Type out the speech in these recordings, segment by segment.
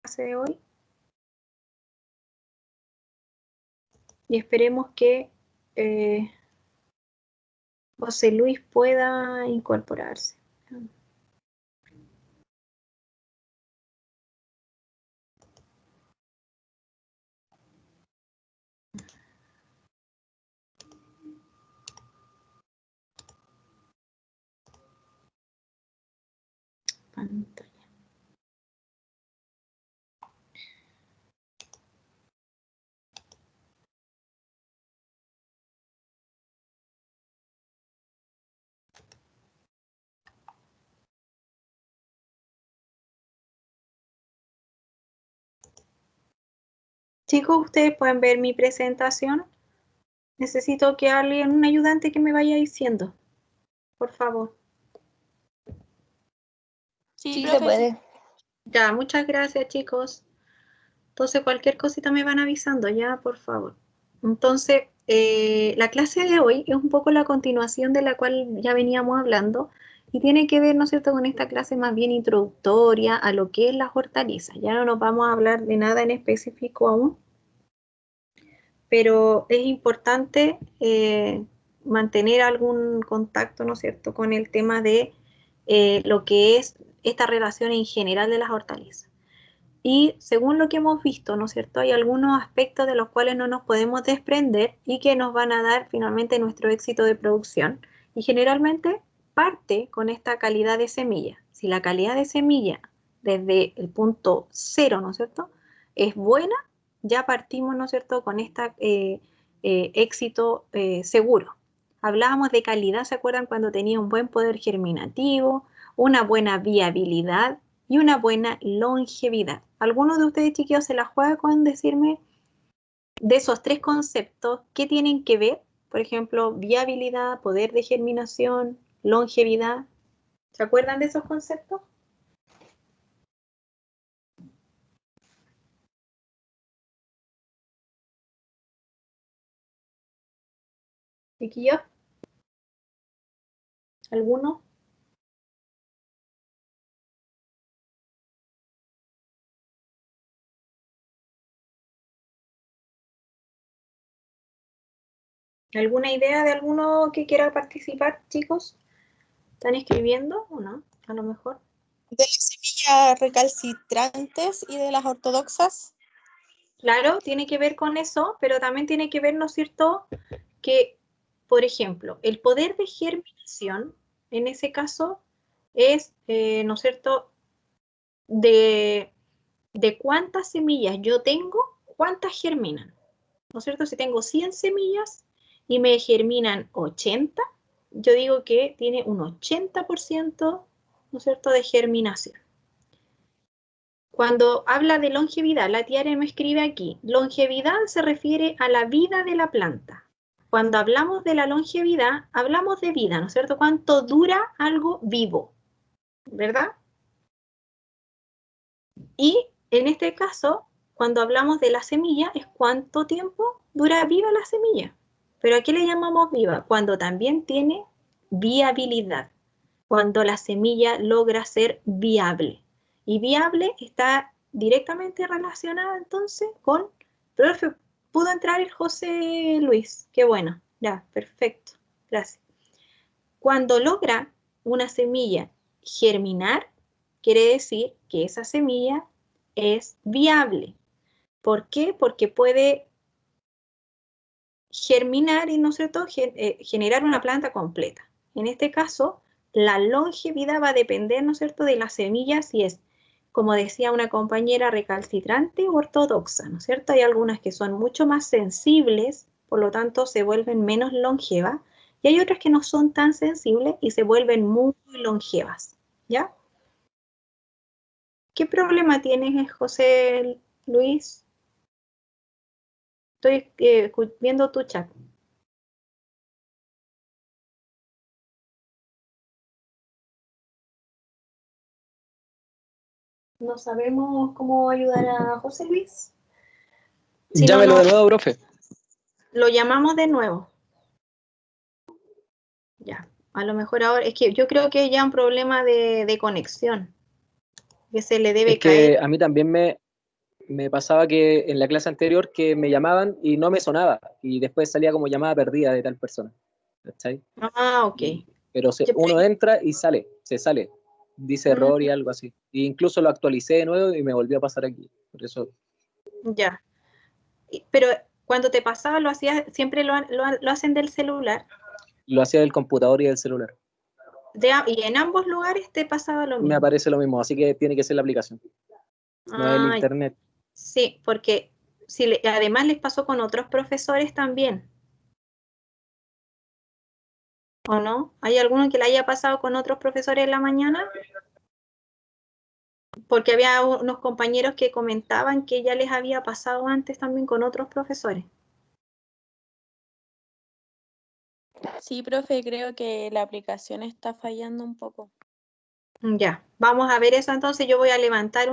clase de hoy. Y esperemos que José Luis pueda incorporarse. Pantalla. Chicos, ustedes pueden ver mi presentación. Necesito que alguien, un ayudante que me vaya diciendo, por favor. Sí, se puede. Ya, muchas gracias, chicos. Entonces, cualquier cosita me van avisando, ya, por favor. Entonces, la clase de hoy es un poco la continuación de la cual ya veníamos hablando y tiene que ver, ¿no es cierto?, con esta clase más bien introductoria a lo que es las hortalizas. Ya no nos vamos a hablar de nada en específico aún, pero es importante mantener algún contacto, ¿no es cierto?, con el tema de lo que es esta relación en general de las hortalizas. Y según lo que hemos visto, ¿no es cierto?, hay algunos aspectos de los cuales no nos podemos desprender y que nos van a dar finalmente nuestro éxito de producción. Y generalmente parte con esta calidad de semilla. Si la calidad de semilla desde el punto cero, ¿no es cierto?, es buena, ya partimos, ¿no es cierto?, con este éxito seguro. Hablábamos de calidad, ¿se acuerdan? Cuando tenía un buen poder germinativo, una buena viabilidad y una buena longevidad. ¿Alguno de ustedes, chiquillos, se la juega con decirme de esos tres conceptos qué tienen que ver? Por ejemplo, viabilidad, poder de germinación, longevidad. ¿Se acuerdan de esos conceptos? Chiquillos, ¿alguno? ¿Alguna idea de alguno que quiera participar, chicos? ¿Están escribiendo o no? A lo mejor. De las semillas recalcitrantes y de las ortodoxas. Claro, tiene que ver con eso, pero también tiene que ver, ¿no es cierto?, que, por ejemplo, el poder de germinación, en ese caso, es, ¿no es cierto?, de cuántas semillas yo tengo, cuántas germinan. ¿No es cierto? Si tengo 100 semillas y me germinan 80, yo digo que tiene un 80%, ¿no es cierto?, de germinación. Cuando habla de longevidad, la tía me escribe aquí, longevidad se refiere a la vida de la planta. Cuando hablamos de la longevidad, hablamos de vida, ¿no es cierto? ¿Cuánto dura algo vivo? ¿Verdad? Y en este caso, cuando hablamos de la semilla, es cuánto tiempo dura viva la semilla. ¿Pero a qué le llamamos viva? Cuando también tiene viabilidad, cuando la semilla logra ser viable. Y viable está directamente relacionada entonces con... Profe, ¿pudo entrar el José Luis? Qué bueno, ya, perfecto, gracias. Cuando logra una semilla germinar, quiere decir que esa semilla es viable. ¿Por qué? Porque puede germinar y, ¿no es cierto?, generar una planta completa. En este caso, la longevidad va a depender, ¿no es cierto?, de la semilla, si es, como decía una compañera, recalcitrante o ortodoxa, ¿no es cierto? Hay algunas que son mucho más sensibles, por lo tanto se vuelven menos longevas, y hay otras que no son tan sensibles y se vuelven muy longevas, ¿ya? ¿Qué problema tienes, José Luis? Estoy viendo tu chat. No sabemos cómo ayudar a José Luis. Si no, Llámelo de nuevo, profe. lo llamamos de nuevo. Ya, a lo mejor ahora, es que yo creo que es ya un problema de conexión, que se le debe Es que caer. a mí también me pasaba que en la clase anterior que me llamaban y no me sonaba, y después salía como llamada perdida de tal persona, ¿cachai? Ah, ok. Pero uno entra y sale, se sale, dice error y algo así. E incluso lo actualicé de nuevo y me volvió a pasar aquí. Por eso. Ya. Pero cuando te pasaba, lo hacías, siempre lo hacen del celular. Lo hacía del computador y del celular. Y en ambos lugares te pasaba lo mismo. Me aparece lo mismo, así que tiene que ser la aplicación. No es el internet. Sí, porque además les pasó con otros profesores también. ¿O no? ¿Hay alguno que le haya pasado con otros profesores en la mañana? Porque había unos compañeros que comentaban que ya les había pasado antes también con otros profesores. Sí, profe, creo que la aplicación está fallando un poco. Ya, vamos a ver eso entonces. Yo voy a levantar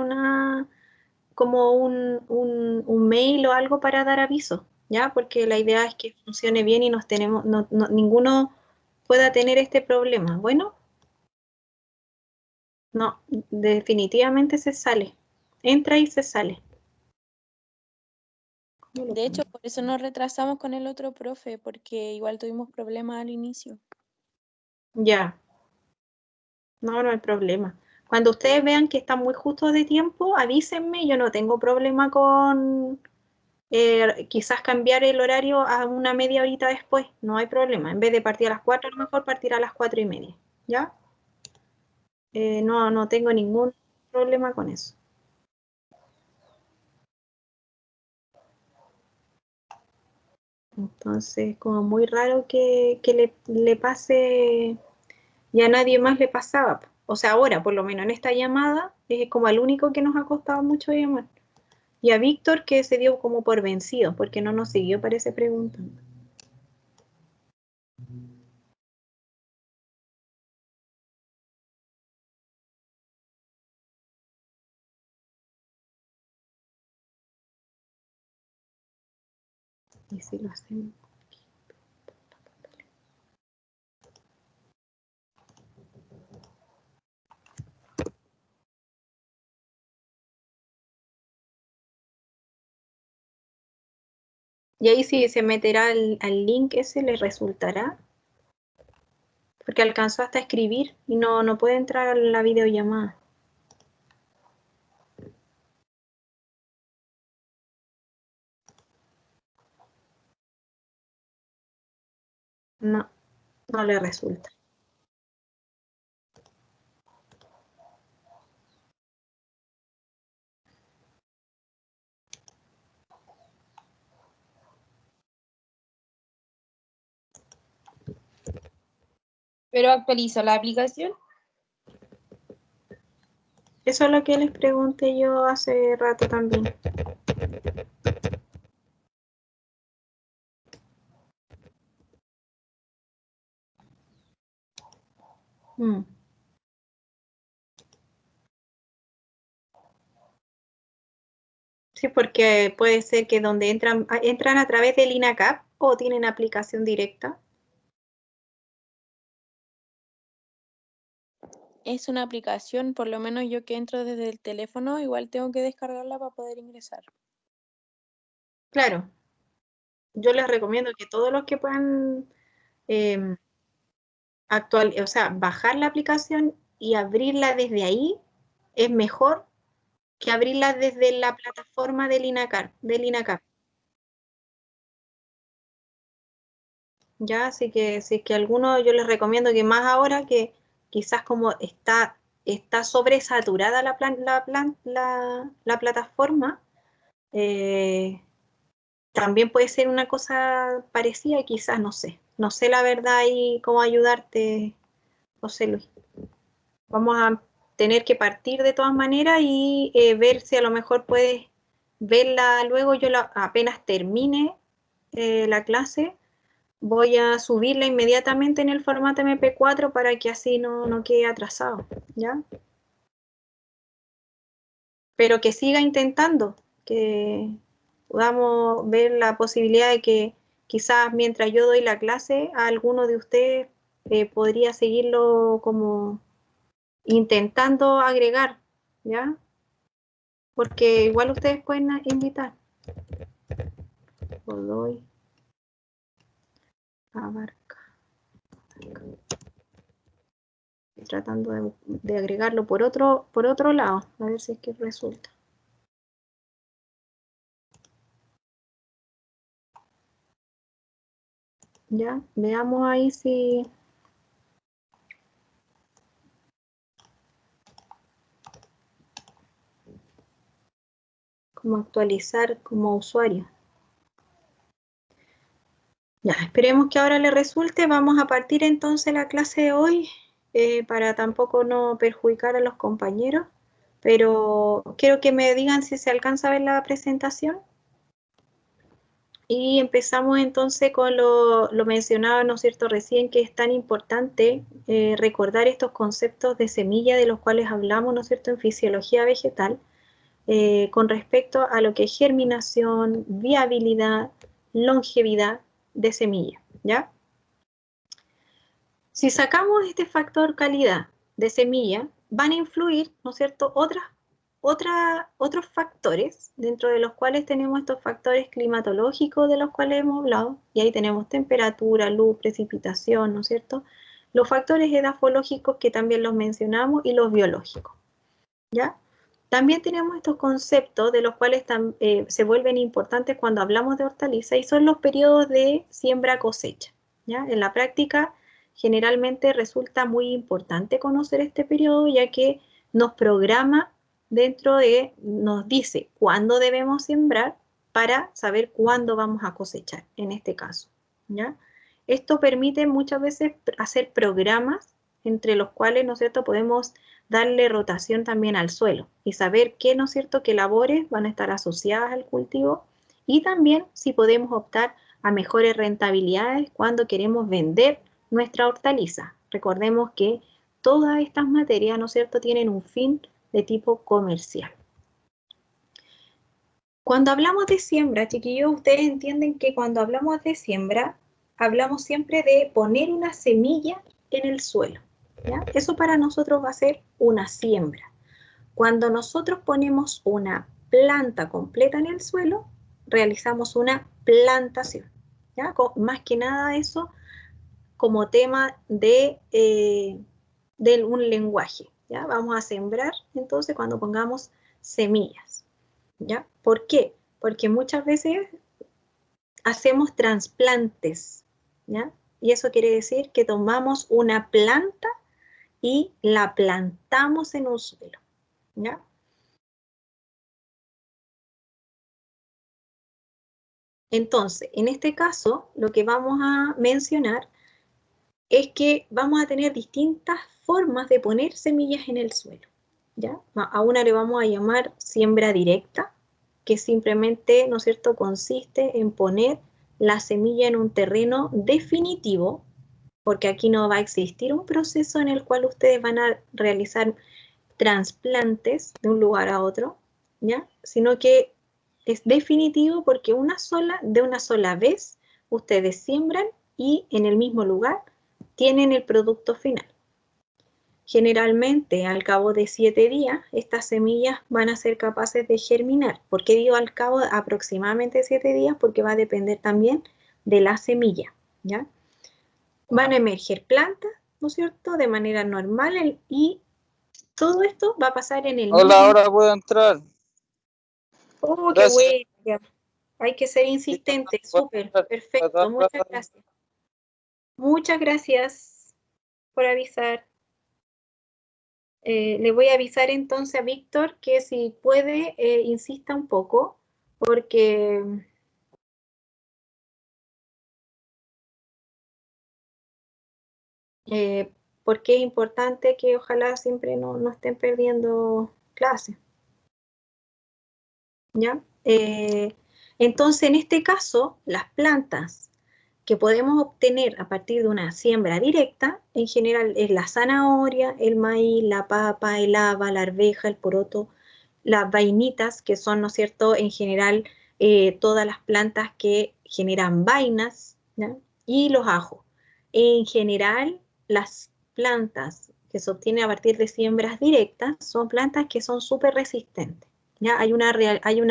como un mail o algo para dar aviso, ¿ya? Porque la idea es que funcione bien y ninguno pueda tener este problema. Bueno, no, definitivamente se sale. Entra y se sale. De hecho, por eso nos retrasamos con el otro profe, porque igual tuvimos problemas al inicio. Ya, no hay problema. Cuando ustedes vean que están muy justos de tiempo, avísenme, yo no tengo problema con quizás cambiar el horario a una media horita después, no hay problema. En vez de partir a las 4, a lo mejor partir a las 4:30, ¿ya? No tengo ningún problema con eso. Entonces, como muy raro que le pase y a nadie más le pasaba. O sea, ahora, por lo menos en esta llamada, es como el único que nos ha costado mucho llamar. Y a Víctor que se dio como por vencido, porque no nos siguió, parece, preguntando. Y si lo hacemos. Y ahí sí se meterá al link ese, le resultará. Porque alcanzó hasta escribir y no puede entrar a la videollamada. No, no le resulta. ¿Pero actualizó la aplicación? Eso es lo que les pregunté yo hace rato también. Sí, porque puede ser que donde entran a través del INACAP o tienen aplicación directa. Es una aplicación, por lo menos yo que entro desde el teléfono, igual tengo que descargarla para poder ingresar. Claro, yo les recomiendo que todos los que puedan o sea, bajar la aplicación y abrirla desde ahí es mejor que abrirla desde la plataforma del INACAP. Ya, así que si es que alguno, yo les recomiendo que más ahora que quizás como está sobresaturada la plataforma, eh, también puede ser una cosa parecida, quizás, no sé la verdad y cómo ayudarte, José Luis. Vamos a tener que partir de todas maneras y ver si a lo mejor puedes verla luego. Apenas termine la clase, voy a subirla inmediatamente en el formato MP4 para que así no quede atrasado, ¿ya? Pero que siga intentando, que podamos ver la posibilidad de que quizás mientras yo doy la clase, a alguno de ustedes podría seguirlo como intentando agregar, ¿ya? porque igual ustedes pueden invitar. Godoy Abarca. Estoy tratando de agregarlo por otro lado, a ver si es que resulta. Ya, veamos ahí si... cómo actualizar como usuario. Ya, esperemos que ahora le resulte. Vamos a partir entonces la clase de hoy para tampoco no perjudicar a los compañeros, pero quiero que me digan si se alcanza a ver la presentación. Y empezamos entonces con lo mencionado, ¿no es cierto?, recién, que es tan importante recordar estos conceptos de semilla de los cuales hablamos, ¿no es cierto?, en fisiología vegetal, con respecto a lo que es germinación, viabilidad, longevidad de semilla, ¿ya? Si sacamos este factor calidad de semilla, van a influir, ¿no es cierto?, otros factores, dentro de los cuales tenemos estos factores climatológicos de los cuales hemos hablado, y ahí tenemos temperatura, luz, precipitación, ¿no es cierto? Los factores edafológicos que también los mencionamos y los biológicos, ¿ya? También tenemos estos conceptos de los cuales se vuelven importantes cuando hablamos de hortaliza, y son los periodos de siembra-cosecha, ¿ya? En la práctica generalmente resulta muy importante conocer este periodo, ya que nos programa nos dice cuándo debemos sembrar para saber cuándo vamos a cosechar, en este caso, ¿ya? Esto permite muchas veces hacer programas entre los cuales, ¿no es cierto?, podemos darle rotación también al suelo y saber qué, ¿no es cierto?, qué labores van a estar asociadas al cultivo, y también si podemos optar a mejores rentabilidades cuando queremos vender nuestra hortaliza. Recordemos que todas estas materias, ¿no es cierto?, tienen un fin de tipo comercial. Cuando hablamos de siembra, chiquillos, ustedes entienden que cuando hablamos de siembra, hablamos siempre de poner una semilla en el suelo, ¿ya? Eso para nosotros va a ser una siembra. Cuando nosotros ponemos una planta completa en el suelo, realizamos una plantación, ¿ya? Más que nada eso como tema de un lenguaje, ¿ya? Vamos a sembrar entonces cuando pongamos semillas, ¿ya? ¿Por qué? Porque muchas veces hacemos trasplantes, ¿ya? Y eso quiere decir que tomamos una planta y la plantamos en un suelo, ¿ya? Entonces, en este caso, lo que vamos a mencionar es que vamos a tener distintas formas de poner semillas en el suelo, ¿ya? A una le vamos a llamar siembra directa, que simplemente, ¿no es cierto?, consiste en poner la semilla en un terreno definitivo, porque aquí no va a existir un proceso en el cual ustedes van a realizar trasplantes de un lugar a otro, ¿ya? Sino que es definitivo porque de una sola vez ustedes siembran y en el mismo lugar tienen el producto final. Generalmente, al cabo de 7 días, estas semillas van a ser capaces de germinar. ¿Por qué digo al cabo de aproximadamente 7 días? Porque va a depender también de la semilla, ¿ya? Van a emerger plantas, ¿no es cierto?, de manera normal, y todo esto va a pasar en el mismo... Hola, ahora puedo entrar. ¡Oh, qué Gracias. bueno! Hay que ser insistente, súper, perfecto, muchas gracias. Muchas gracias por avisar. Le voy a avisar entonces a Víctor que si puede, insista un poco, porque es importante que ojalá siempre no estén perdiendo clases, ¿ya? Entonces, en este caso, las plantas que podemos obtener a partir de una siembra directa, en general es la zanahoria, el maíz, la papa, el haba, la arveja, el poroto, las vainitas, que son, ¿no es cierto?, en general todas las plantas que generan vainas, ¿ya? Y los ajos. En general, las plantas que se obtienen a partir de siembras directas son plantas que son súper resistentes, ¿ya? Hay una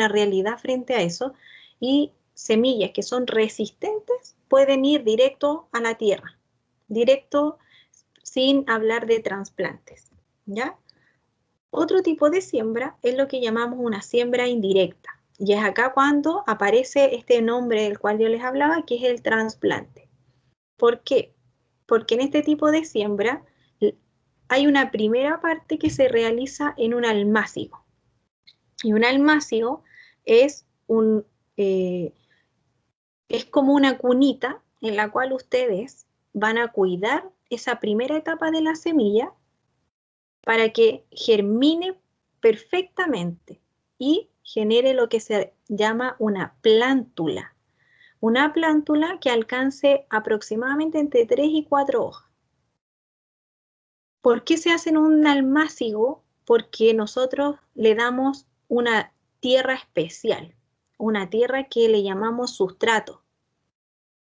realidad frente a eso, y semillas que son resistentes pueden ir directo a la tierra, directo sin hablar de trasplantes, ¿ya? Otro tipo de siembra es lo que llamamos una siembra indirecta, y es acá cuando aparece este nombre del cual yo les hablaba, que es el trasplante. ¿Por qué? Porque en este tipo de siembra hay una primera parte que se realiza en un almácigo. Y un almácigo es es como una cunita en la cual ustedes van a cuidar esa primera etapa de la semilla para que germine perfectamente y genere lo que se llama una plántula. Una plántula que alcance aproximadamente entre 3 y 4 hojas. ¿Por qué se hace en un almácigo? Porque nosotros le damos una tierra especial, una tierra que le llamamos sustrato,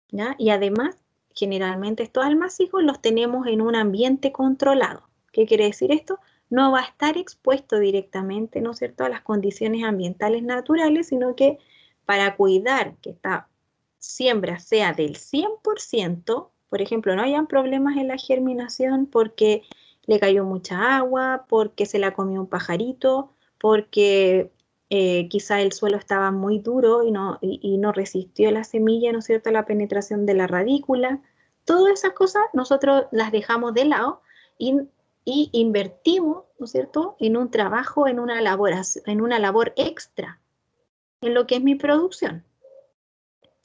¿ya? Y además, generalmente estos almácigos los tenemos en un ambiente controlado. ¿Qué quiere decir esto? No va a estar expuesto directamente, ¿no es cierto?, a las condiciones ambientales naturales, sino que para cuidar que esta siembra sea del 100%, por ejemplo, no hayan problemas en la germinación porque le cayó mucha agua, porque se la comió un pajarito, porque quizá el suelo estaba muy duro y no resistió la semilla, ¿no es cierto?, la penetración de la radícula. Todas esas cosas nosotros las dejamos de lado y invertimos, ¿no es cierto?, en un trabajo, en una labor extra, en lo que es mi producción,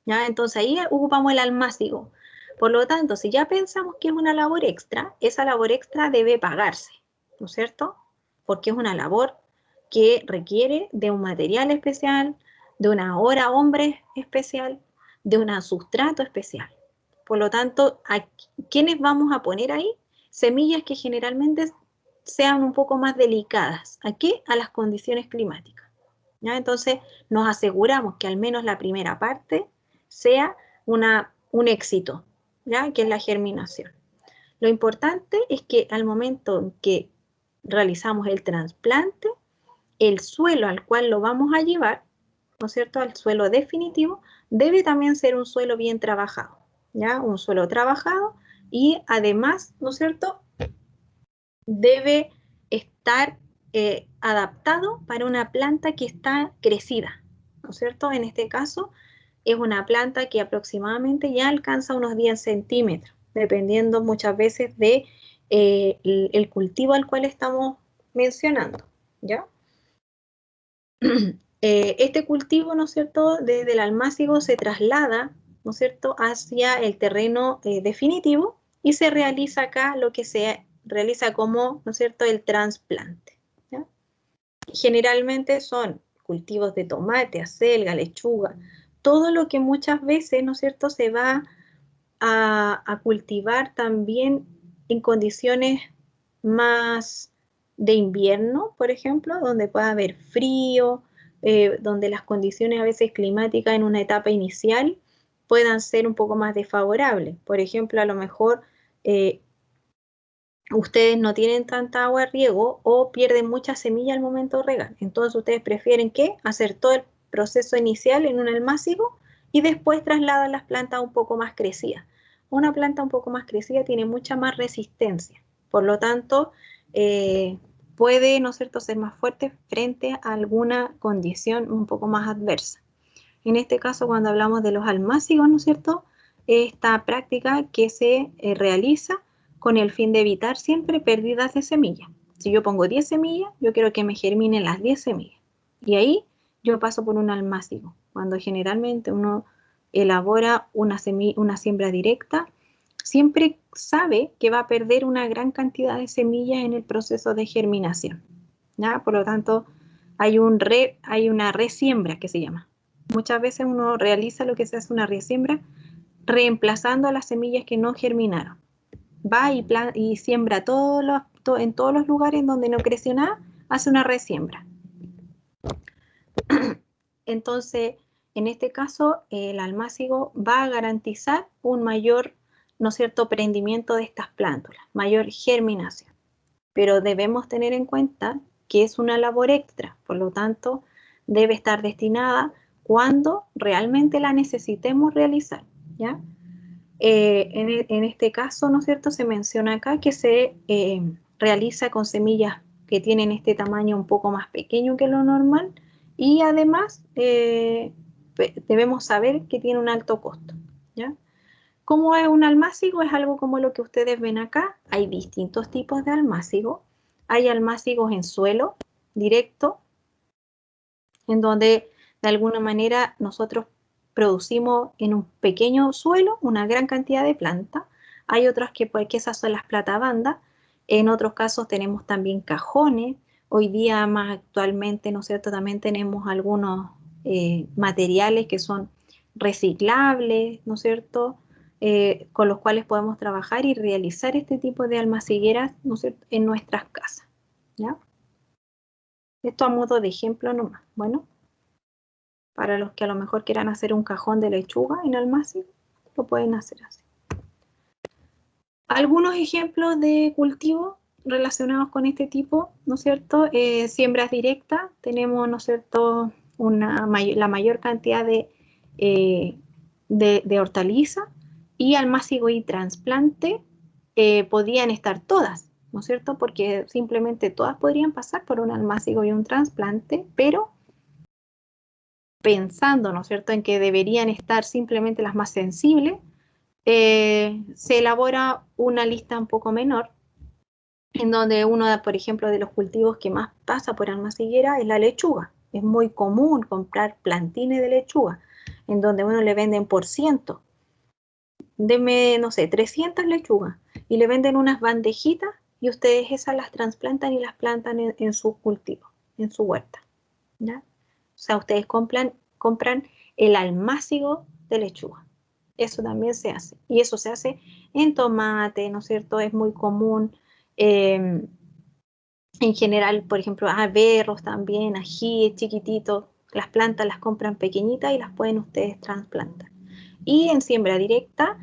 ¿ya? Entonces ahí ocupamos el almácigo. Por lo tanto, si ya pensamos que es una labor extra, esa labor extra debe pagarse, ¿no es cierto? Porque es una labor que requiere de un material especial, de una hora hombre especial, de un sustrato especial. Por lo tanto, ¿a quiénes vamos a poner ahí? Semillas que generalmente sean un poco más delicadas. ¿A qué? A las condiciones climáticas, ¿ya? Entonces, nos aseguramos que al menos la primera parte sea un éxito, ¿ya? Que es la germinación. Lo importante es que al momento en que realizamos el trasplante, el suelo al cual lo vamos a llevar, ¿no es cierto?, al suelo definitivo, debe también ser un suelo bien trabajado, ¿ya? Un suelo trabajado, y además, ¿no es cierto?, debe estar adaptado para una planta que está crecida, ¿no es cierto? En este caso es una planta que aproximadamente ya alcanza unos 10 centímetros, dependiendo muchas veces de el cultivo al cual estamos mencionando, ¿ya? Este cultivo, ¿no es cierto?, desde el almácigo se traslada, ¿no es cierto?, hacia el terreno definitivo, y se realiza acá lo que se realiza como, ¿no es cierto?, el trasplante, ¿ya? Generalmente son cultivos de tomate, acelga, lechuga, todo lo que muchas veces, ¿no es cierto?, se va a cultivar también en condiciones más de invierno, por ejemplo, donde pueda haber frío, donde las condiciones a veces climáticas en una etapa inicial puedan ser un poco más desfavorables. Por ejemplo, a lo mejor ustedes no tienen tanta agua de riego o pierden mucha semilla al momento de regar. Entonces ustedes prefieren ¿qué? Hacer todo el proceso inicial en un almácigo y después trasladan las plantas un poco más crecidas. Una planta un poco más crecida tiene mucha más resistencia. Por lo tanto, puede, ¿no es cierto?, ser más fuerte frente a alguna condición un poco más adversa. En este caso, cuando hablamos de los almácigos, ¿no es cierto?, esta práctica que se realiza con el fin de evitar siempre pérdidas de semillas. Si yo pongo 10 semillas, yo quiero que me germinen las 10 semillas. Y ahí yo paso por un almácigo. Cuando generalmente uno elabora una siembra directa, siempre sabe que va a perder una gran cantidad de semillas en el proceso de germinación, ¿ya? Por lo tanto, hay una resiembra que se llama. Muchas veces uno realiza lo que se hace una resiembra, reemplazando a las semillas que no germinaron. Va y siembra en todos los lugares donde no creció nada, hace una resiembra. Entonces, en este caso, el almácigo va a garantizar un mayor, ¿no es cierto?, prendimiento de estas plántulas, mayor germinación. Pero debemos tener en cuenta que es una labor extra, por lo tanto, debe estar destinada cuando realmente la necesitemos realizar, ¿ya? En este caso, ¿no es cierto?, se menciona acá que se realiza con semillas que tienen este tamaño un poco más pequeño que lo normal y además debemos saber que tiene un alto costo, ¿ya? ¿Cómo es un almácigo? Es algo como lo que ustedes ven acá. Hay distintos tipos de almácigo. Hay almácigos en suelo directo, en donde de alguna manera nosotros producimos en un pequeño suelo una gran cantidad de planta. Hay otros que esas son las platabandas. En otros casos tenemos también cajones. Hoy día más actualmente, ¿no es cierto?, también tenemos algunos materiales que son reciclables, ¿no es cierto?, con los cuales podemos trabajar y realizar este tipo de almacigueras, ¿no es cierto?, en nuestras casas, ¿ya? Esto a modo de ejemplo nomás. Bueno, para los que a lo mejor quieran hacer un cajón de lechuga en almacén, lo pueden hacer así. Algunos ejemplos de cultivo relacionados con este tipo, ¿no es cierto? Siembras directas, tenemos, ¿no es cierto?, la mayor cantidad de hortalizas, y almácigo y trasplante podían estar todas, ¿no es cierto? Porque simplemente todas podrían pasar por un almácigo y un trasplante, pero pensando, ¿no es cierto?, en que deberían estar simplemente las más sensibles, se elabora una lista un poco menor, en donde uno, por ejemplo, de los cultivos que más pasa por almaciguera es la lechuga. Es muy común comprar plantines de lechuga, en donde uno le venden por ciento. Deme, no sé, 300 lechugas, y le venden unas bandejitas, y ustedes esas las trasplantan y las plantan en su cultivo, en su huerta, ¿ya? O sea, ustedes compran el almácigo de lechuga. Eso también se hace. Y eso se hace en tomate, ¿no es cierto? Es muy común. En general, por ejemplo, berros también, ají chiquititos. Las plantas las compran pequeñitas y las pueden ustedes trasplantar. Y en siembra directa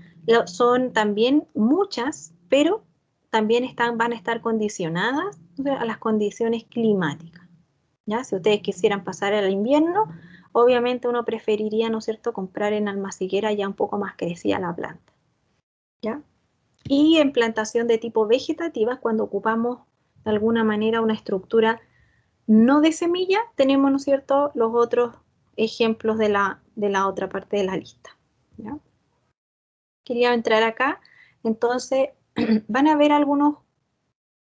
son también muchas, pero también van a estar condicionadas, o sea, a las condiciones climáticas, ¿ya? Si ustedes quisieran pasar el invierno, obviamente uno preferiría, ¿no es cierto?, comprar en almaciguera ya un poco más crecida la planta, ¿ya? Y en plantación de tipo vegetativa, cuando ocupamos de alguna manera una estructura no de semilla, tenemos, ¿no es cierto?, los otros ejemplos de la otra parte de la lista, ¿ya? Quería entrar acá, entonces van a ver algunos,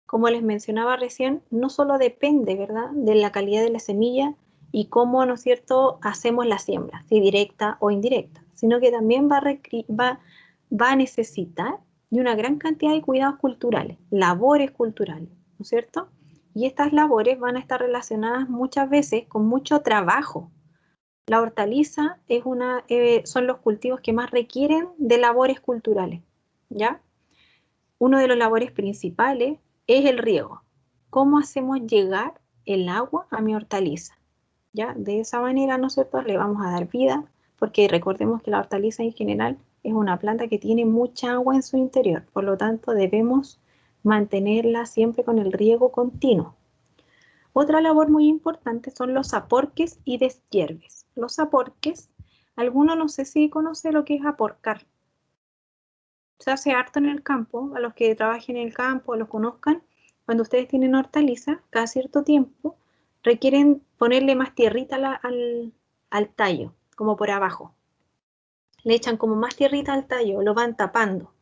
como les mencionaba recién, no solo depende, ¿verdad?, de la calidad de la semilla y cómo, ¿no es cierto?, hacemos la siembra, si directa o indirecta, sino que también va a necesitar de una gran cantidad de cuidados culturales, labores culturales, ¿no es cierto? Y estas labores van a estar relacionadas muchas veces con mucho trabajo. La hortaliza son los cultivos que más requieren de labores culturales, ¿ya? Uno de los labores principales es el riego. ¿Cómo hacemos llegar el agua a mi hortaliza? ¿Ya? De esa manera nosotros le vamos a dar vida, porque recordemos que la hortaliza en general es una planta que tiene mucha agua en su interior, por lo tanto debemos mantenerla siempre con el riego continuo. Otra labor muy importante son los aporques y deshierves. Los aporques, algunos no sé si conoce lo que es aporcar. Se hace harto en el campo, a los que trabajen en el campo, los conozcan, cuando ustedes tienen hortaliza, cada cierto tiempo requieren ponerle más tierrita al tallo, como por abajo. Le echan como más tierrita al tallo, lo van tapando.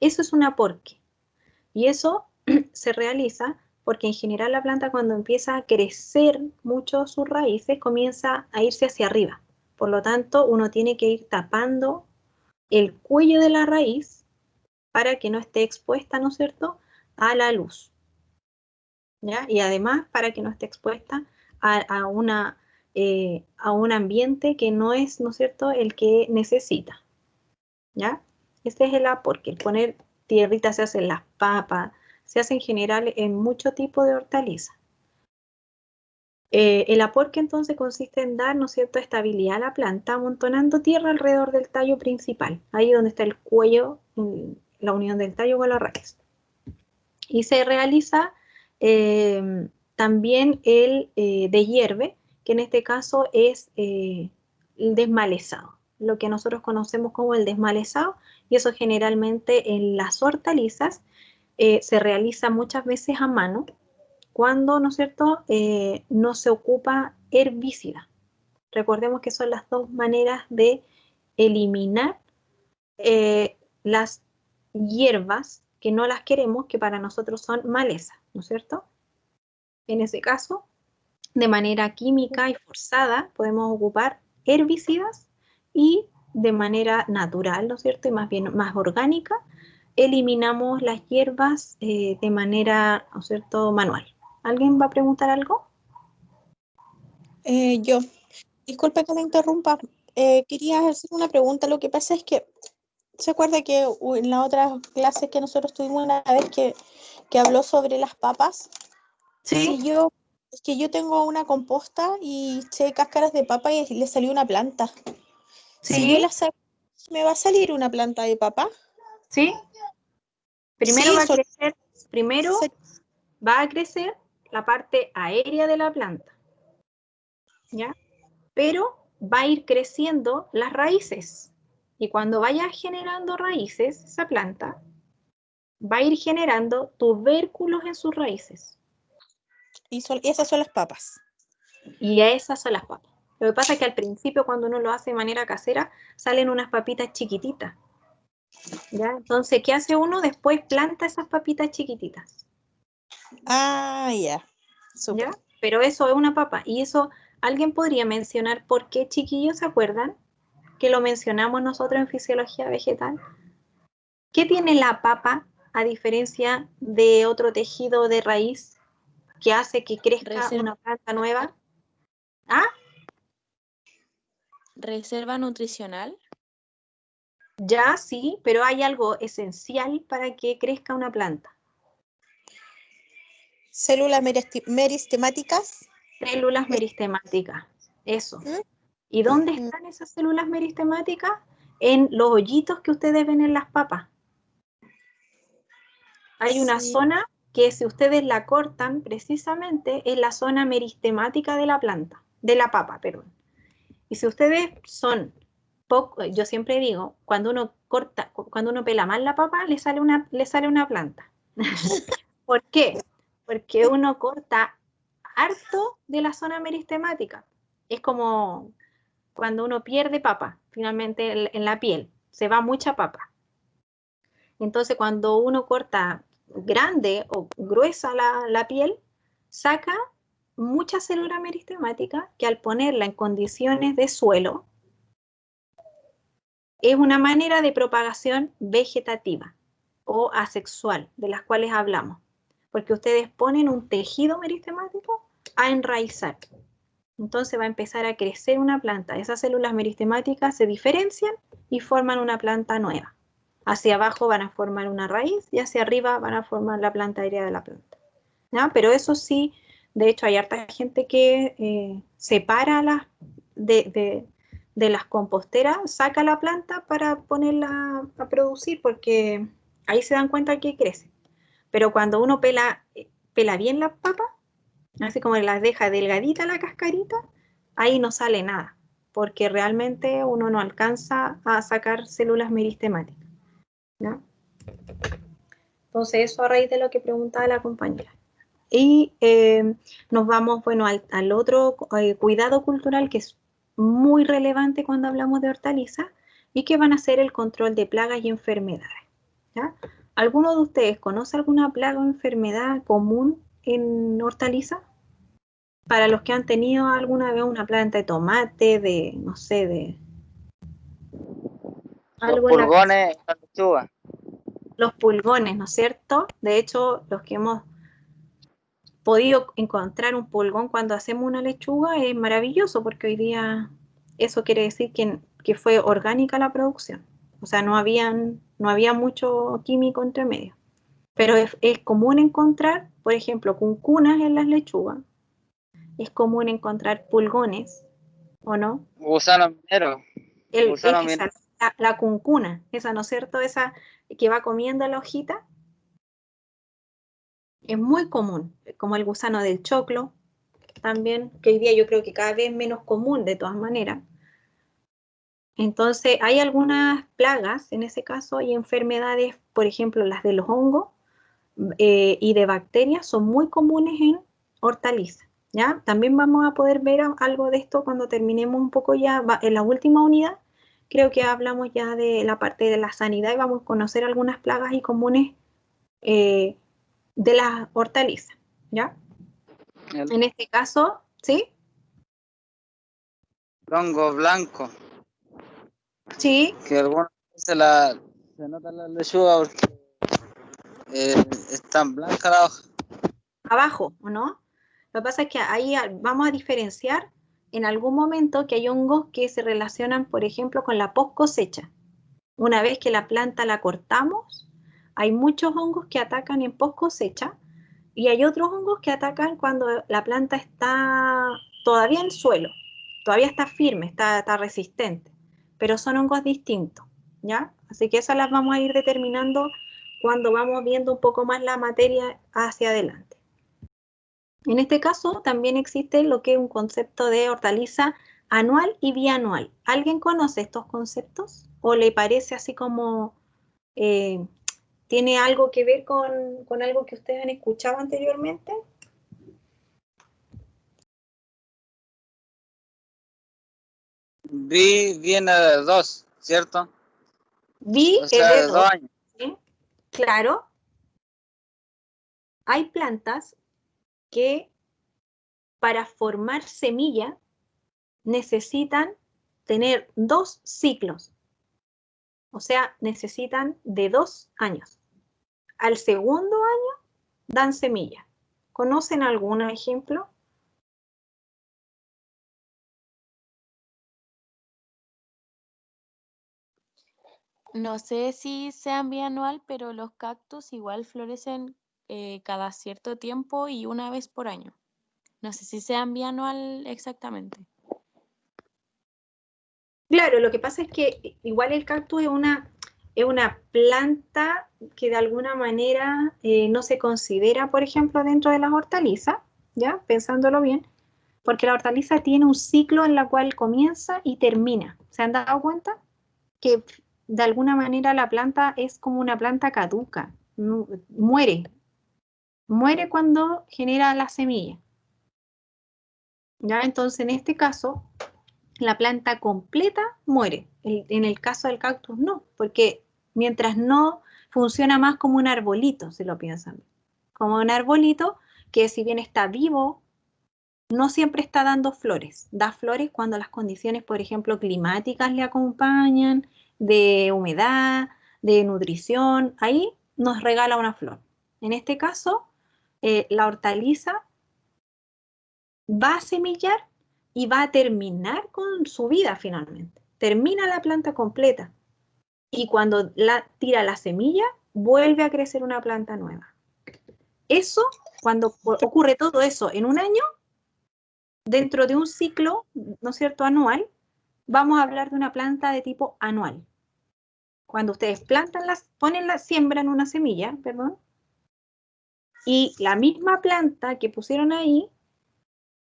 Eso es un aporque. Y eso se realiza porque en general la planta, cuando empieza a crecer mucho sus raíces, comienza a irse hacia arriba. Por lo tanto, uno tiene que ir tapando el cuello de la raíz para que no esté expuesta, ¿no es cierto?, a la luz, ¿ya? Y además para que no esté expuesta a un ambiente que no es, ¿no es cierto?, el que necesita, ¿ya? Este es el aporque. El poner tierrita se hace en las papas, se hace en general en mucho tipo de hortaliza. El aporque entonces consiste en dar, ¿no es cierto?, estabilidad a la planta amontonando tierra alrededor del tallo principal, ahí donde está el cuello, la unión del tallo con la raíz. Y se realiza también el de hierve, que en este caso es el desmalezado, lo que nosotros conocemos como el desmalezado, y eso generalmente en las hortalizas se realiza muchas veces a mano, cuando, ¿no es cierto?, no se ocupa herbicida. Recordemos que son las dos maneras de eliminar las hierbas que no las queremos, que para nosotros son malezas, ¿no es cierto? En ese caso, de manera química y forzada, podemos ocupar herbicidas, y de manera natural, ¿no es cierto?, y más bien más orgánica, eliminamos las hierbas de manera, ¿no es cierto?, manual. ¿Alguien va a preguntar algo? Yo, disculpe que me interrumpa. Quería hacer una pregunta. Lo que pasa es que, ¿se acuerda que en la otra clase que nosotros tuvimos una vez que habló sobre las papas? Sí. Es que yo tengo una composta y eché cáscaras de papa y le salió una planta. Si yo Sí, la saco, ¿me va a salir una planta de papa? sí. Primero Sí, va a solo crecer, primero va a crecer la parte aérea de la planta, ¿ya? Pero va a ir creciendo las raíces. Y cuando vaya generando raíces, esa planta va a ir generando tubérculos en sus raíces. y esas son las papas. Y a esas son las papas. Lo que pasa es que al principio, cuando uno lo hace de manera casera, salen unas papitas chiquititas, ¿ya? Entonces, ¿qué hace uno? Después planta esas papitas chiquititas, Ah, ya. Súper. ¿ya? Pero eso es una papa. Y eso, ¿alguien podría mencionar por qué, chiquillos, se acuerdan? Que lo mencionamos nosotros en fisiología vegetal. ¿Qué tiene la papa a diferencia de otro tejido de raíz que hace que crezca una planta nueva? ¿Ah? Reserva nutricional. Ya, sí, pero hay algo esencial para que crezca una planta. Células meristemáticas. Células meristemáticas, eso. ¿Mm? ¿Y dónde están esas células meristemáticas? En los hoyitos que ustedes ven en las papas. Hay una Sí. zona que, si ustedes la cortan, precisamente es la zona meristemática de la planta, de la papa, perdón. Y si ustedes son poco, yo siempre digo, cuando uno corta, cuando uno pela mal la papa, le sale una planta. ¿Por qué? Porque uno corta harto de la zona meristemática. Es como cuando uno pierde papa, finalmente en la piel, se va mucha papa. Entonces, cuando uno corta grande o gruesa la piel, saca mucha célula meristemática que, al ponerla en condiciones de suelo, es una manera de propagación vegetativa o asexual, de las cuales hablamos, porque ustedes ponen un tejido meristemático a enraizar. Entonces va a empezar a crecer una planta. Esas células meristemáticas se diferencian y forman una planta nueva. Hacia abajo van a formar una raíz y hacia arriba van a formar la planta aérea de la planta, ¿ya? Pero eso sí, de hecho hay harta gente que separa de las composteras, saca la planta para ponerla a producir, porque ahí se dan cuenta que crece. Pero cuando uno pela bien las papas, así como las deja delgadita la cascarita, ahí no sale nada, porque realmente uno no alcanza a sacar células meristemáticas, ¿no? Entonces, eso a raíz de lo que preguntaba la compañera. Y nos vamos, bueno, al otro cuidado cultural que es muy relevante cuando hablamos de hortalizas, y que van a ser el control de plagas y enfermedades, ¿ya? ¿Alguno de ustedes conoce alguna plaga o enfermedad común en hortalizas? Para los que han tenido alguna vez una planta de tomate, de, no sé, de Los algo en la casa. pulgones en la lechuga. Los pulgones, ¿no es cierto? De hecho, los que hemos podido encontrar un pulgón cuando hacemos una lechuga es maravilloso, porque hoy día eso quiere decir que fue orgánica la producción. O sea, no había mucho químico entre medio. Pero es común encontrar, por ejemplo, cuncunas en las lechugas. Es común encontrar pulgones, ¿o no? Gusano minero. Gusano minero. Esa, la cuncuna, esa, ¿no es cierto? Esa que va comiendo la hojita. Es muy común, como el gusano del choclo, también, que hoy día yo creo que cada vez es menos común de todas maneras. Entonces, hay algunas plagas, en ese caso, y enfermedades, por ejemplo, las de los hongos y de bacterias, son muy comunes en hortalizas, ¿ya? También vamos a poder ver algo de esto cuando terminemos un poco ya, en la última unidad, creo que hablamos ya de la parte de la sanidad y vamos a conocer algunas plagas y comunes de las hortalizas, ¿ya? En este caso, ¿sí? Hongo blanco. Sí. Que algunas veces se nota la lechuga porque es tan blanca la hoja. Abajo, ¿o no? Lo que pasa es que ahí vamos a diferenciar en algún momento que hay hongos que se relacionan, por ejemplo, con la post cosecha. Una vez que la planta la cortamos, hay muchos hongos que atacan en post cosecha y hay otros hongos que atacan cuando la planta está todavía en suelo, todavía está firme, está resistente, pero son hongos distintos, ¿ya? Así que esas las vamos a ir determinando cuando vamos viendo un poco más la materia hacia adelante. En este caso también existe lo que es un concepto de hortaliza anual y bianual. ¿Alguien conoce estos conceptos? ¿O le parece así como tiene algo que ver con algo que ustedes han escuchado anteriormente? Viene de 2, ¿cierto? Vi O sea, de 2 años. ¿sí? Claro. Hay plantas que para formar semilla necesitan tener 2 ciclos. O sea, necesitan de 2 años. Al segundo año dan semilla. ¿Conocen algún ejemplo? No sé si sean bianual, pero los cactus igual florecen cada cierto tiempo y una vez por año. No sé si sean bianual exactamente. Claro, lo que pasa es que igual el cactus es una planta que de alguna manera no se considera, por ejemplo, dentro de las hortalizas, ¿ya? Pensándolo bien, porque la hortaliza tiene un ciclo en la cual comienza y termina. ¿Se han dado cuenta? Que de alguna manera la planta es como una planta caduca, muere cuando genera la semilla. ¿Ya? Entonces, en este caso, la planta completa muere. En el caso del cactus no, porque mientras no funciona más como un arbolito, si lo piensan. Como un arbolito que si bien está vivo, no siempre está dando flores. Da flores cuando las condiciones, por ejemplo, climáticas le acompañan, de humedad, de nutrición. Ahí nos regala una flor. En este caso, la hortaliza va a semillar y va a terminar con su vida finalmente. Termina la planta completa y cuando tira la semilla, vuelve a crecer una planta nueva. Eso, cuando ocurre todo eso en un año, dentro de un ciclo, ¿no es cierto?, anual, vamos a hablar de una planta de tipo anual. Cuando ustedes siembran una semilla, perdón, y la misma planta que pusieron ahí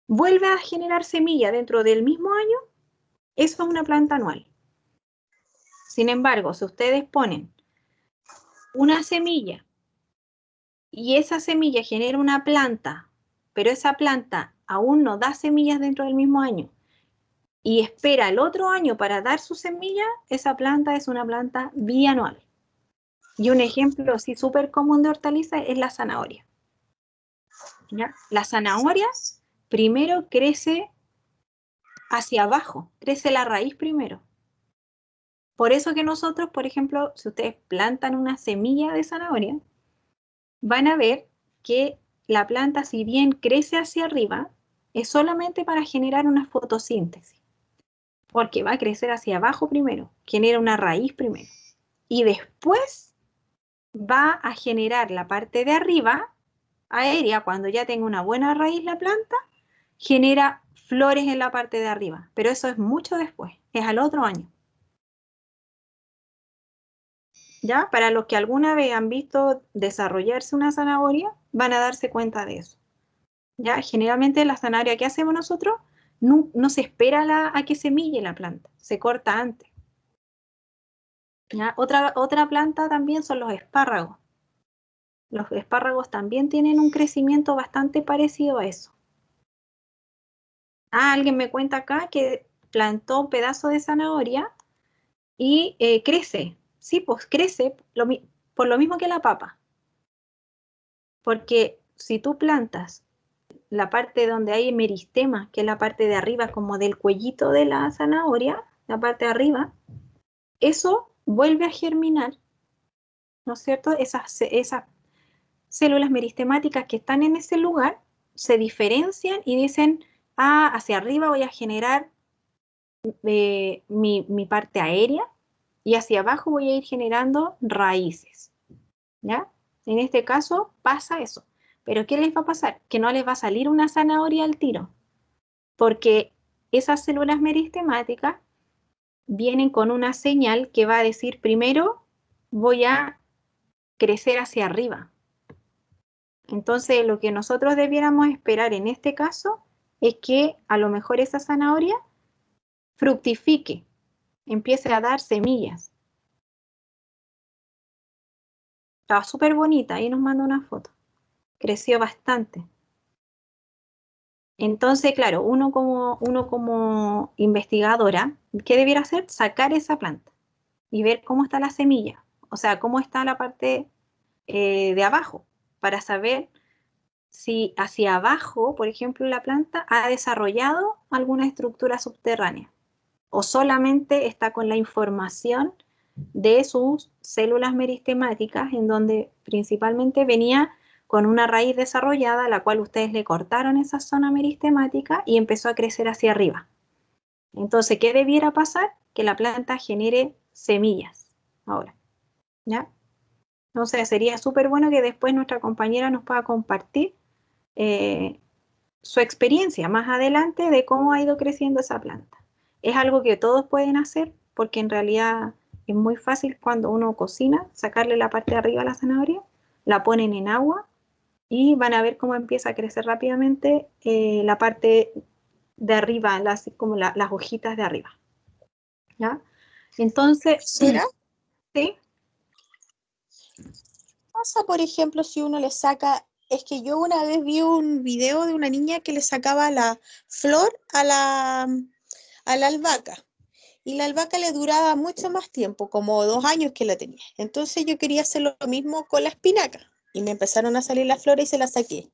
vuelve a generar semilla dentro del mismo año, eso es una planta anual. Sin embargo, si ustedes ponen una semilla y esa semilla genera una planta, pero esa planta aún no da semillas dentro del mismo año y espera el otro año para dar su semilla, esa planta es una planta bianual. Y un ejemplo así súper común de hortaliza es la zanahoria. ¿Ya? La zanahoria primero crece hacia abajo, crece la raíz primero. Por eso que nosotros, por ejemplo, si ustedes plantan una semilla de zanahoria, van a ver que la planta, si bien crece hacia arriba, es solamente para generar una fotosíntesis, porque va a crecer hacia abajo primero, genera una raíz primero, y después va a generar la parte de arriba, aérea, cuando ya tenga una buena raíz la planta, genera flores en la parte de arriba, pero eso es mucho después, es al otro año. ¿Ya? Para los que alguna vez han visto desarrollarse una zanahoria, van a darse cuenta de eso. ¿Ya? Generalmente la zanahoria que hacemos nosotros no se espera a que semille la planta, se corta antes. ¿Ya? Otra planta también son los espárragos. Los espárragos también tienen un crecimiento bastante parecido a eso. Alguien me cuenta acá que plantó un pedazo de zanahoria y crece. Sí, pues crece por lo mismo que la papa. Porque si tú plantas la parte donde hay meristema, que es la parte de arriba como del cuellito de la zanahoria, la parte de arriba, eso vuelve a germinar, ¿no es cierto? Esas células meristemáticas que están en ese lugar se diferencian y dicen, hacia arriba voy a generar mi parte aérea y hacia abajo voy a ir generando raíces, ¿ya? En este caso pasa eso. Pero ¿qué les va a pasar? Que no les va a salir una zanahoria al tiro, porque esas células meristemáticas vienen con una señal que va a decir, primero voy a crecer hacia arriba. Entonces, lo que nosotros debiéramos esperar en este caso es que a lo mejor esa zanahoria fructifique, empiece a dar semillas. Estaba súper bonita, ahí nos manda una foto. Creció bastante. Entonces, claro, uno como investigadora, ¿qué debiera hacer? Sacar esa planta y ver cómo está la semilla, o sea, cómo está la parte de abajo, para saber si hacia abajo, por ejemplo, la planta ha desarrollado alguna estructura subterránea o solamente está con la información de sus células meristemáticas, en donde principalmente venía con una raíz desarrollada, a la cual ustedes le cortaron esa zona meristemática y empezó a crecer hacia arriba. Entonces, ¿qué debiera pasar? Que la planta genere semillas ahora, ¿ya? Entonces, sería súper bueno que después nuestra compañera nos pueda compartir su experiencia más adelante de cómo ha ido creciendo esa planta. Es algo que todos pueden hacer porque en realidad es muy fácil cuando uno cocina, sacarle la parte de arriba a la zanahoria, la ponen en agua y van a ver cómo empieza a crecer rápidamente la parte de arriba, como las hojitas de arriba. ¿Ya? Entonces, Profesora, ¿sí? pasa, por ejemplo, si uno le saca, es que yo una vez vi un video de una niña que le sacaba la flor a la albahaca. Y la albahaca le duraba mucho más tiempo, como 2 años que la tenía. Entonces yo quería hacer lo mismo con la espinaca. Y me empezaron a salir las flores y se las saqué.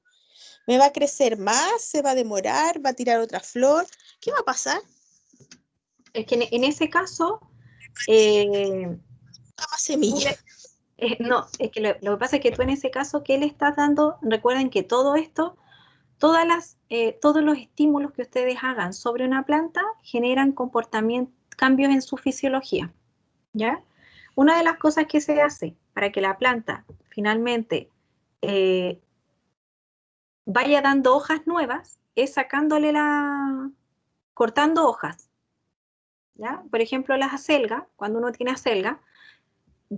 ¿Me va a crecer más? ¿Se va a demorar? ¿Va a tirar otra flor? ¿Qué va a pasar? Es que en ese caso, Más semilla. no, es que lo que pasa es que tú en ese caso, ¿qué le estás dando? Recuerden que todo esto, todos los estímulos que ustedes hagan sobre una planta generan cambios en su fisiología, ¿ya? Una de las cosas que se hace para que la planta finalmente vaya dando hojas nuevas es cortando hojas, ¿ya? Por ejemplo, las acelgas, cuando uno tiene acelga,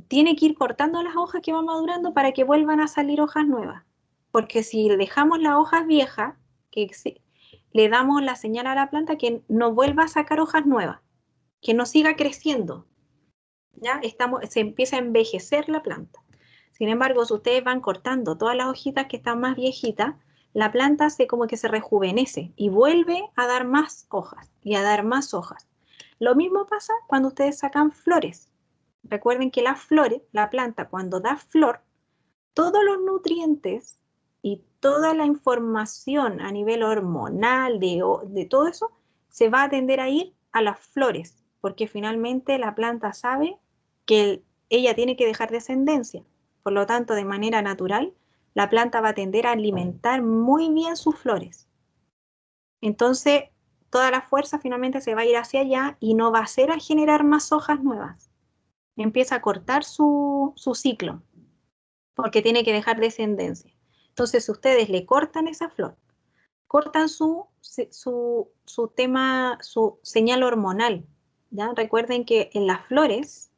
tiene que ir cortando las hojas que van madurando para que vuelvan a salir hojas nuevas. Porque si dejamos las hojas viejas, le damos la señal a la planta que no vuelva a sacar hojas nuevas, que no siga creciendo. ¿Ya? Se empieza a envejecer la planta. Sin embargo, si ustedes van cortando todas las hojitas que están más viejitas, la planta como que se rejuvenece y vuelve a dar más hojas y a dar más hojas. Lo mismo pasa cuando ustedes sacan flores. Recuerden que las flores, la planta cuando da flor, todos los nutrientes y toda la información a nivel hormonal de todo eso se va a tender a ir a las flores, porque finalmente la planta sabe que ella tiene que dejar descendencia. Por lo tanto, de manera natural, la planta va a tender a alimentar muy bien sus flores. Entonces, toda la fuerza finalmente se va a ir hacia allá y no va a ser a generar más hojas nuevas. Empieza a cortar su ciclo, porque tiene que dejar descendencia. Entonces, si ustedes le cortan esa flor, cortan su señal hormonal, ¿ya? Recuerden que en las flores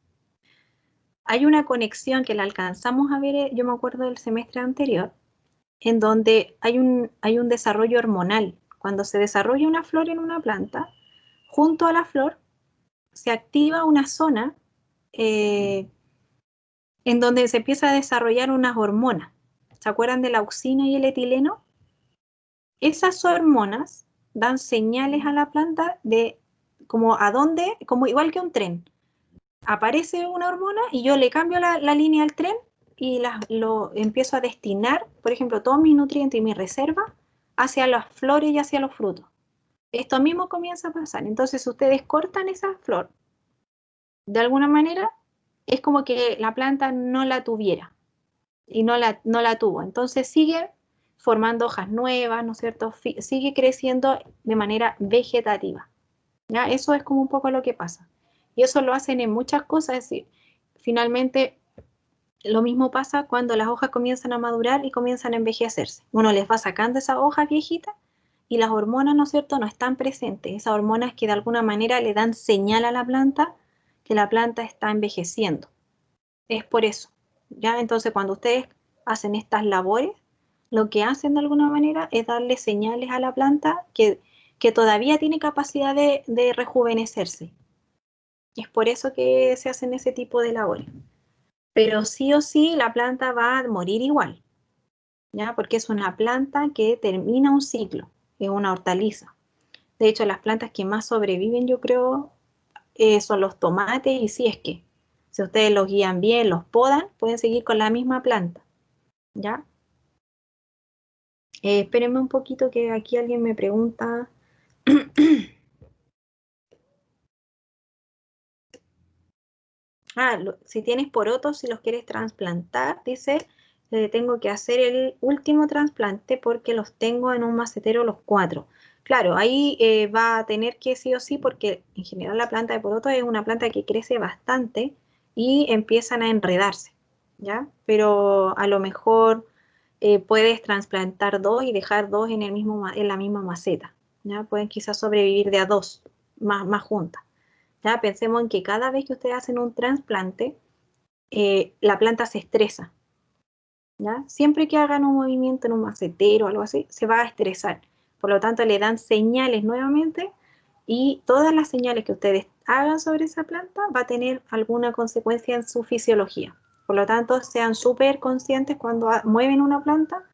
hay una conexión que la alcanzamos a ver, yo me acuerdo del semestre anterior, en donde hay un desarrollo hormonal. Cuando se desarrolla una flor en una planta, junto a la flor se activa una zona en donde se empieza a desarrollar unas hormonas. ¿Se acuerdan de la auxina y el etileno? Esas hormonas dan señales a la planta de como a dónde, como igual que un tren. Aparece una hormona y yo le cambio la línea al tren y lo empiezo a destinar, por ejemplo, todos mis nutrientes y mi reserva hacia las flores y hacia los frutos. Esto mismo comienza a pasar. Entonces, si ustedes cortan esa flor, de alguna manera, es como que la planta no la tuviera y no la tuvo. Entonces, sigue formando hojas nuevas, ¿no es cierto? Sigue creciendo de manera vegetativa. ¿Ya? Eso es como un poco lo que pasa. Y eso lo hacen en muchas cosas, es decir, finalmente lo mismo pasa cuando las hojas comienzan a madurar y comienzan a envejecerse. Uno les va sacando esas hojas viejitas y las hormonas, ¿no es cierto?, no están presentes. Esas hormonas que de alguna manera le dan señal a la planta que la planta está envejeciendo. Es por eso, ¿ya? Entonces, cuando ustedes hacen estas labores, lo que hacen de alguna manera es darle señales a la planta que todavía tiene capacidad de rejuvenecerse. Es por eso que se hacen ese tipo de labores. Pero sí o sí la planta va a morir igual, ¿ya? Porque es una planta que termina un ciclo, es una hortaliza. De hecho, las plantas que más sobreviven, yo creo, son los tomates y si es que, si ustedes los guían bien, los podan, pueden seguir con la misma planta, ¿ya? Espérenme un poquito que aquí alguien me pregunta. Si tienes porotos, si los quieres trasplantar, dice, tengo que hacer el último trasplante porque los tengo en un macetero los 4. Claro, ahí va a tener que sí o sí, porque en general la planta de porotos es una planta que crece bastante y empiezan a enredarse, ¿ya? Pero a lo mejor puedes trasplantar 2 y dejar 2 en la misma maceta, ¿ya? Pueden quizás sobrevivir de a 2 más juntas. ¿Ya? Pensemos en que cada vez que ustedes hacen un trasplante, la planta se estresa, ¿ya? Siempre que hagan un movimiento en un macetero o algo así, se va a estresar. Por lo tanto, le dan señales nuevamente y todas las señales que ustedes hagan sobre esa planta va a tener alguna consecuencia en su fisiología. Por lo tanto, sean súper conscientes cuando mueven una planta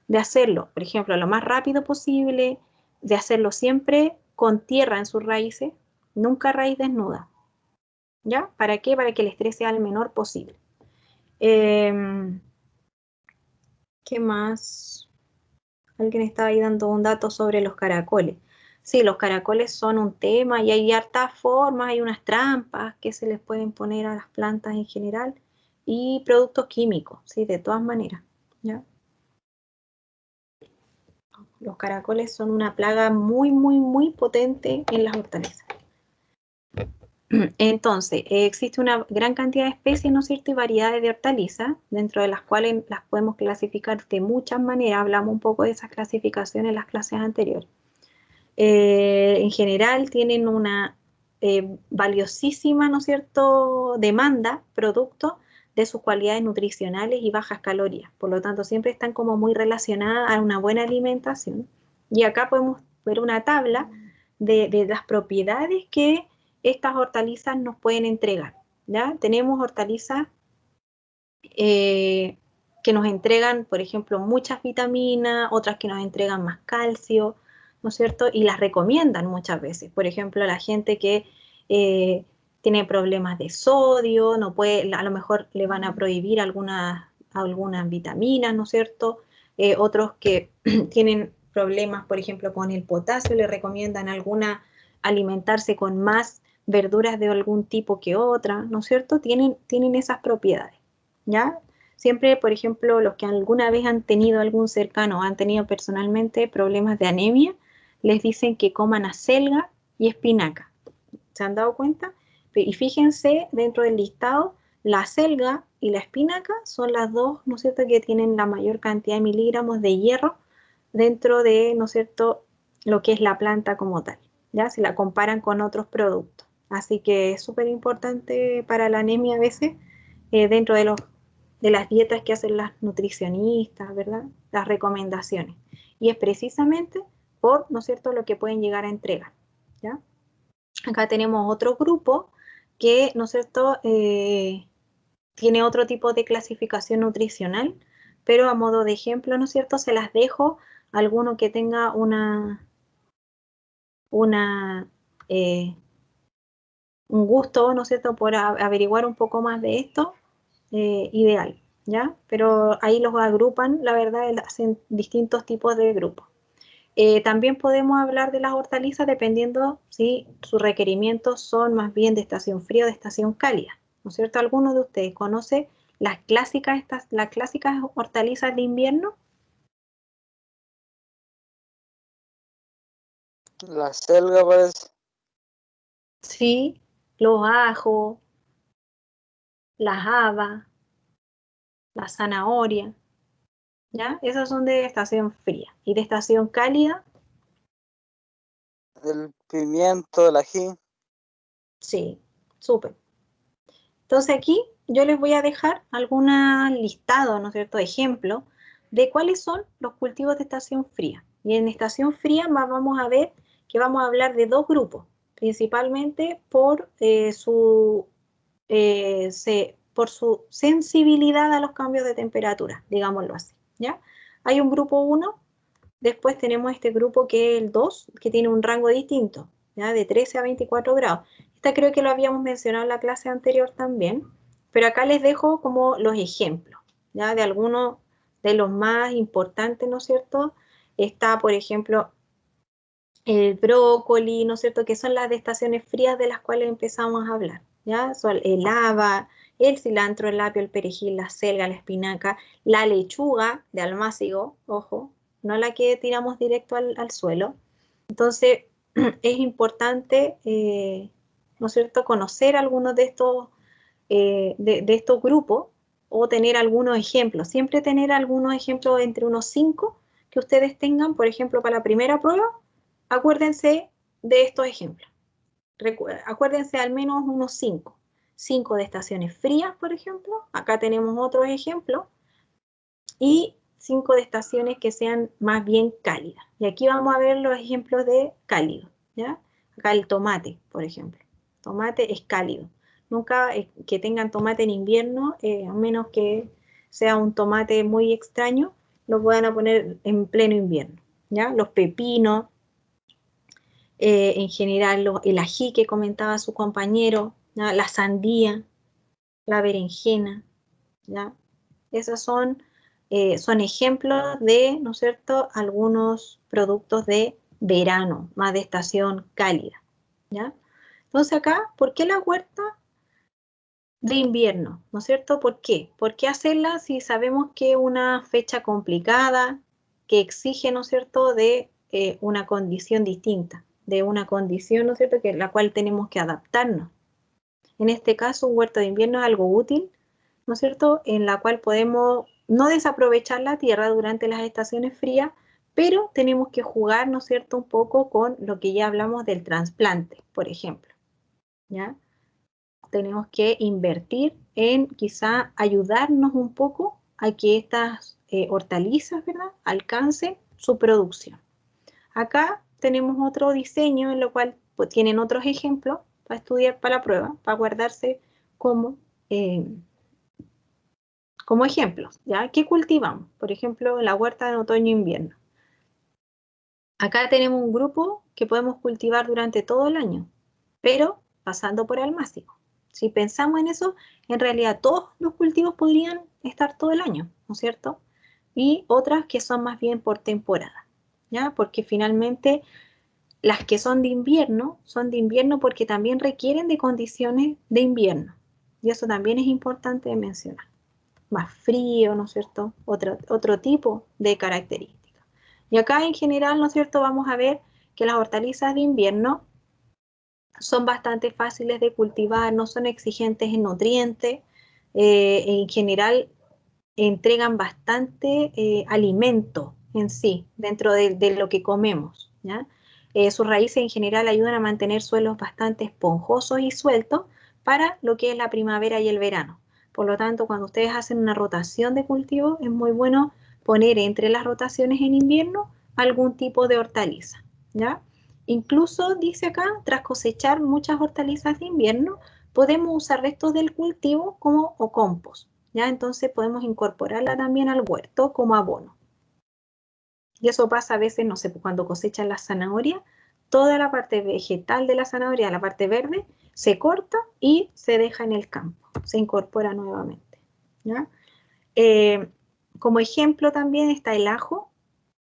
de hacerlo, por ejemplo, lo más rápido posible, de hacerlo siempre con tierra en sus raíces, nunca raíz desnuda. ¿Ya? ¿Para qué? Para que el estrés sea el menor posible. ¿Qué más? Alguien estaba ahí dando un dato sobre los caracoles. Sí, los caracoles son un tema y hay hartas formas, hay unas trampas que se les pueden poner a las plantas en general y productos químicos, sí, de todas maneras, ¿ya? Los caracoles son una plaga muy, muy, muy potente en las hortalizas. Entonces, existe una gran cantidad de especies, ¿no es cierto?, y variedades de hortalizas, dentro de las cuales las podemos clasificar de muchas maneras. Hablamos un poco de esas clasificaciones en las clases anteriores. En general tienen una valiosísima, ¿no es cierto?, demanda, producto de sus cualidades nutricionales y bajas calorías. Por lo tanto, siempre están como muy relacionadas a una buena alimentación. Y acá podemos ver una tabla de las propiedades que estas hortalizas nos pueden entregar, ¿ya? Tenemos hortalizas que nos entregan, por ejemplo, muchas vitaminas, otras que nos entregan más calcio, ¿no es cierto? Y las recomiendan muchas veces. Por ejemplo, la gente que tiene problemas de sodio, no puede, a lo mejor le van a prohibir algunas vitaminas, ¿no es cierto? Otros que tienen problemas, por ejemplo, con el potasio, le recomiendan alimentarse con más verduras de algún tipo que otra, ¿no es cierto? Tienen esas propiedades, ¿ya? Siempre, por ejemplo, los que alguna vez han tenido algún cercano, han tenido personalmente problemas de anemia, les dicen que coman acelga y espinaca. ¿Se han dado cuenta? Y fíjense, dentro del listado, la acelga y la espinaca son las dos, ¿no es cierto?, que tienen la mayor cantidad de miligramos de hierro dentro de, ¿no es cierto?, lo que es la planta como tal, ¿ya? Si la comparan con otros productos. Así que es súper importante para la anemia a veces dentro de las dietas que hacen las nutricionistas, ¿verdad? Las recomendaciones. Y es precisamente por, ¿no es cierto?, lo que pueden llegar a entregar, ¿ya? Acá tenemos otro grupo que, ¿no es cierto?, tiene otro tipo de clasificación nutricional, pero a modo de ejemplo, ¿no es cierto?, se las dejo a alguno que tenga un gusto, ¿no es cierto?, por averiguar un poco más de esto, ideal, ¿ya? Pero ahí los agrupan, la verdad, hacen distintos tipos de grupos. También podemos hablar de las hortalizas dependiendo si sus requerimientos son más bien de estación fría o de estación cálida, ¿no es cierto? ¿Alguno de ustedes conoce las clásicas hortalizas de invierno? La selga parece. Sí, los ajos, las habas, la zanahoria, ¿ya? Esas son de estación fría. ¿Y de estación cálida? El pimiento, el ají. Sí, súper. Entonces aquí yo les voy a dejar algún listado, ¿no es cierto?, ejemplo de cuáles son los cultivos de estación fría. Y en estación fría vamos a ver que vamos a hablar de dos grupos, principalmente por su sensibilidad a los cambios de temperatura, digámoslo así, ¿ya? Hay un grupo 1, después tenemos este grupo que es el 2, que tiene un rango distinto, ¿ya? De 13 a 24 grados. Esta creo que lo habíamos mencionado en la clase anterior también, pero acá les dejo como los ejemplos, ¿ya? De algunos de los más importantes, ¿no es cierto? Está, por ejemplo, el brócoli, ¿no es cierto?, que son las de estaciones frías de las cuales empezamos a hablar, ¿ya? Son el haba, el cilantro, el apio, el perejil, la selga, la espinaca, la lechuga de almácigo, ojo, no la que tiramos directo al suelo. Entonces, es importante, ¿no es cierto?, conocer algunos de estos grupos o tener algunos ejemplos. Siempre tener algunos ejemplos entre unos 5 que ustedes tengan, por ejemplo, para la primera prueba. Acuérdense de estos ejemplos. Acuérdense al menos unos 5. 5 de estaciones frías, por ejemplo. Acá tenemos otros ejemplos. Y 5 de estaciones que sean más bien cálidas. Y aquí vamos a ver los ejemplos de cálido, ¿ya? Acá el tomate, por ejemplo. Tomate es cálido. Nunca que tengan tomate en invierno, a menos que sea un tomate muy extraño, lo puedan poner en pleno invierno, ¿ya? Los pepinos, en general el ají que comentaba su compañero, ¿ya? La sandía, la berenjena, ¿ya? Esos son ejemplos de, ¿no es cierto?, algunos productos de verano, más de estación cálida, ¿ya? Entonces acá, ¿por qué la huerta de invierno? ¿No es cierto? ¿Por qué? ¿Por qué hacerla si sabemos que es una fecha complicada, que exige, ¿no es cierto?, de una condición distinta, de una condición, ¿no es cierto?, que la cual tenemos que adaptarnos. En este caso, un huerto de invierno es algo útil, ¿no es cierto?, en la cual podemos no desaprovechar la tierra durante las estaciones frías, pero tenemos que jugar, ¿no es cierto?, un poco con lo que ya hablamos del trasplante, por ejemplo, ¿ya? Tenemos que invertir en quizá ayudarnos un poco a que estas hortalizas, ¿verdad?, alcancen su producción. Acá tenemos otro diseño en lo cual pues, tienen otros ejemplos para estudiar para la prueba, para guardarse como ejemplos, ¿ya? ¿Qué cultivamos? Por ejemplo, la huerta de otoño e invierno. Acá tenemos un grupo que podemos cultivar durante todo el año, pero pasando por almácigo. Si pensamos en eso, en realidad todos los cultivos podrían estar todo el año, ¿no es cierto? Y otras que son más bien por temporada, ¿ya? Porque finalmente las que son de invierno porque también requieren de condiciones de invierno. Y eso también es importante de mencionar. Más frío, ¿no es cierto? Otro tipo de características. Y acá en general, ¿no es cierto?, vamos a ver que las hortalizas de invierno son bastante fáciles de cultivar, no son exigentes en nutrientes, en general entregan bastante alimento en sí, dentro de lo que comemos, ¿ya? Sus raíces en general ayudan a mantener suelos bastante esponjosos y sueltos para lo que es la primavera y el verano. Por lo tanto, cuando ustedes hacen una rotación de cultivo, es muy bueno poner entre las rotaciones en invierno algún tipo de hortaliza, ¿ya? Incluso, dice acá, tras cosechar muchas hortalizas de invierno, podemos usar restos del cultivo o compost, ¿ya? Entonces podemos incorporarla también al huerto como abono. Y eso pasa a veces, no sé, cuando cosechan la zanahoria, toda la parte vegetal de la zanahoria, la parte verde, se corta y se deja en el campo, se incorpora nuevamente, ¿ya? Como ejemplo también está el ajo,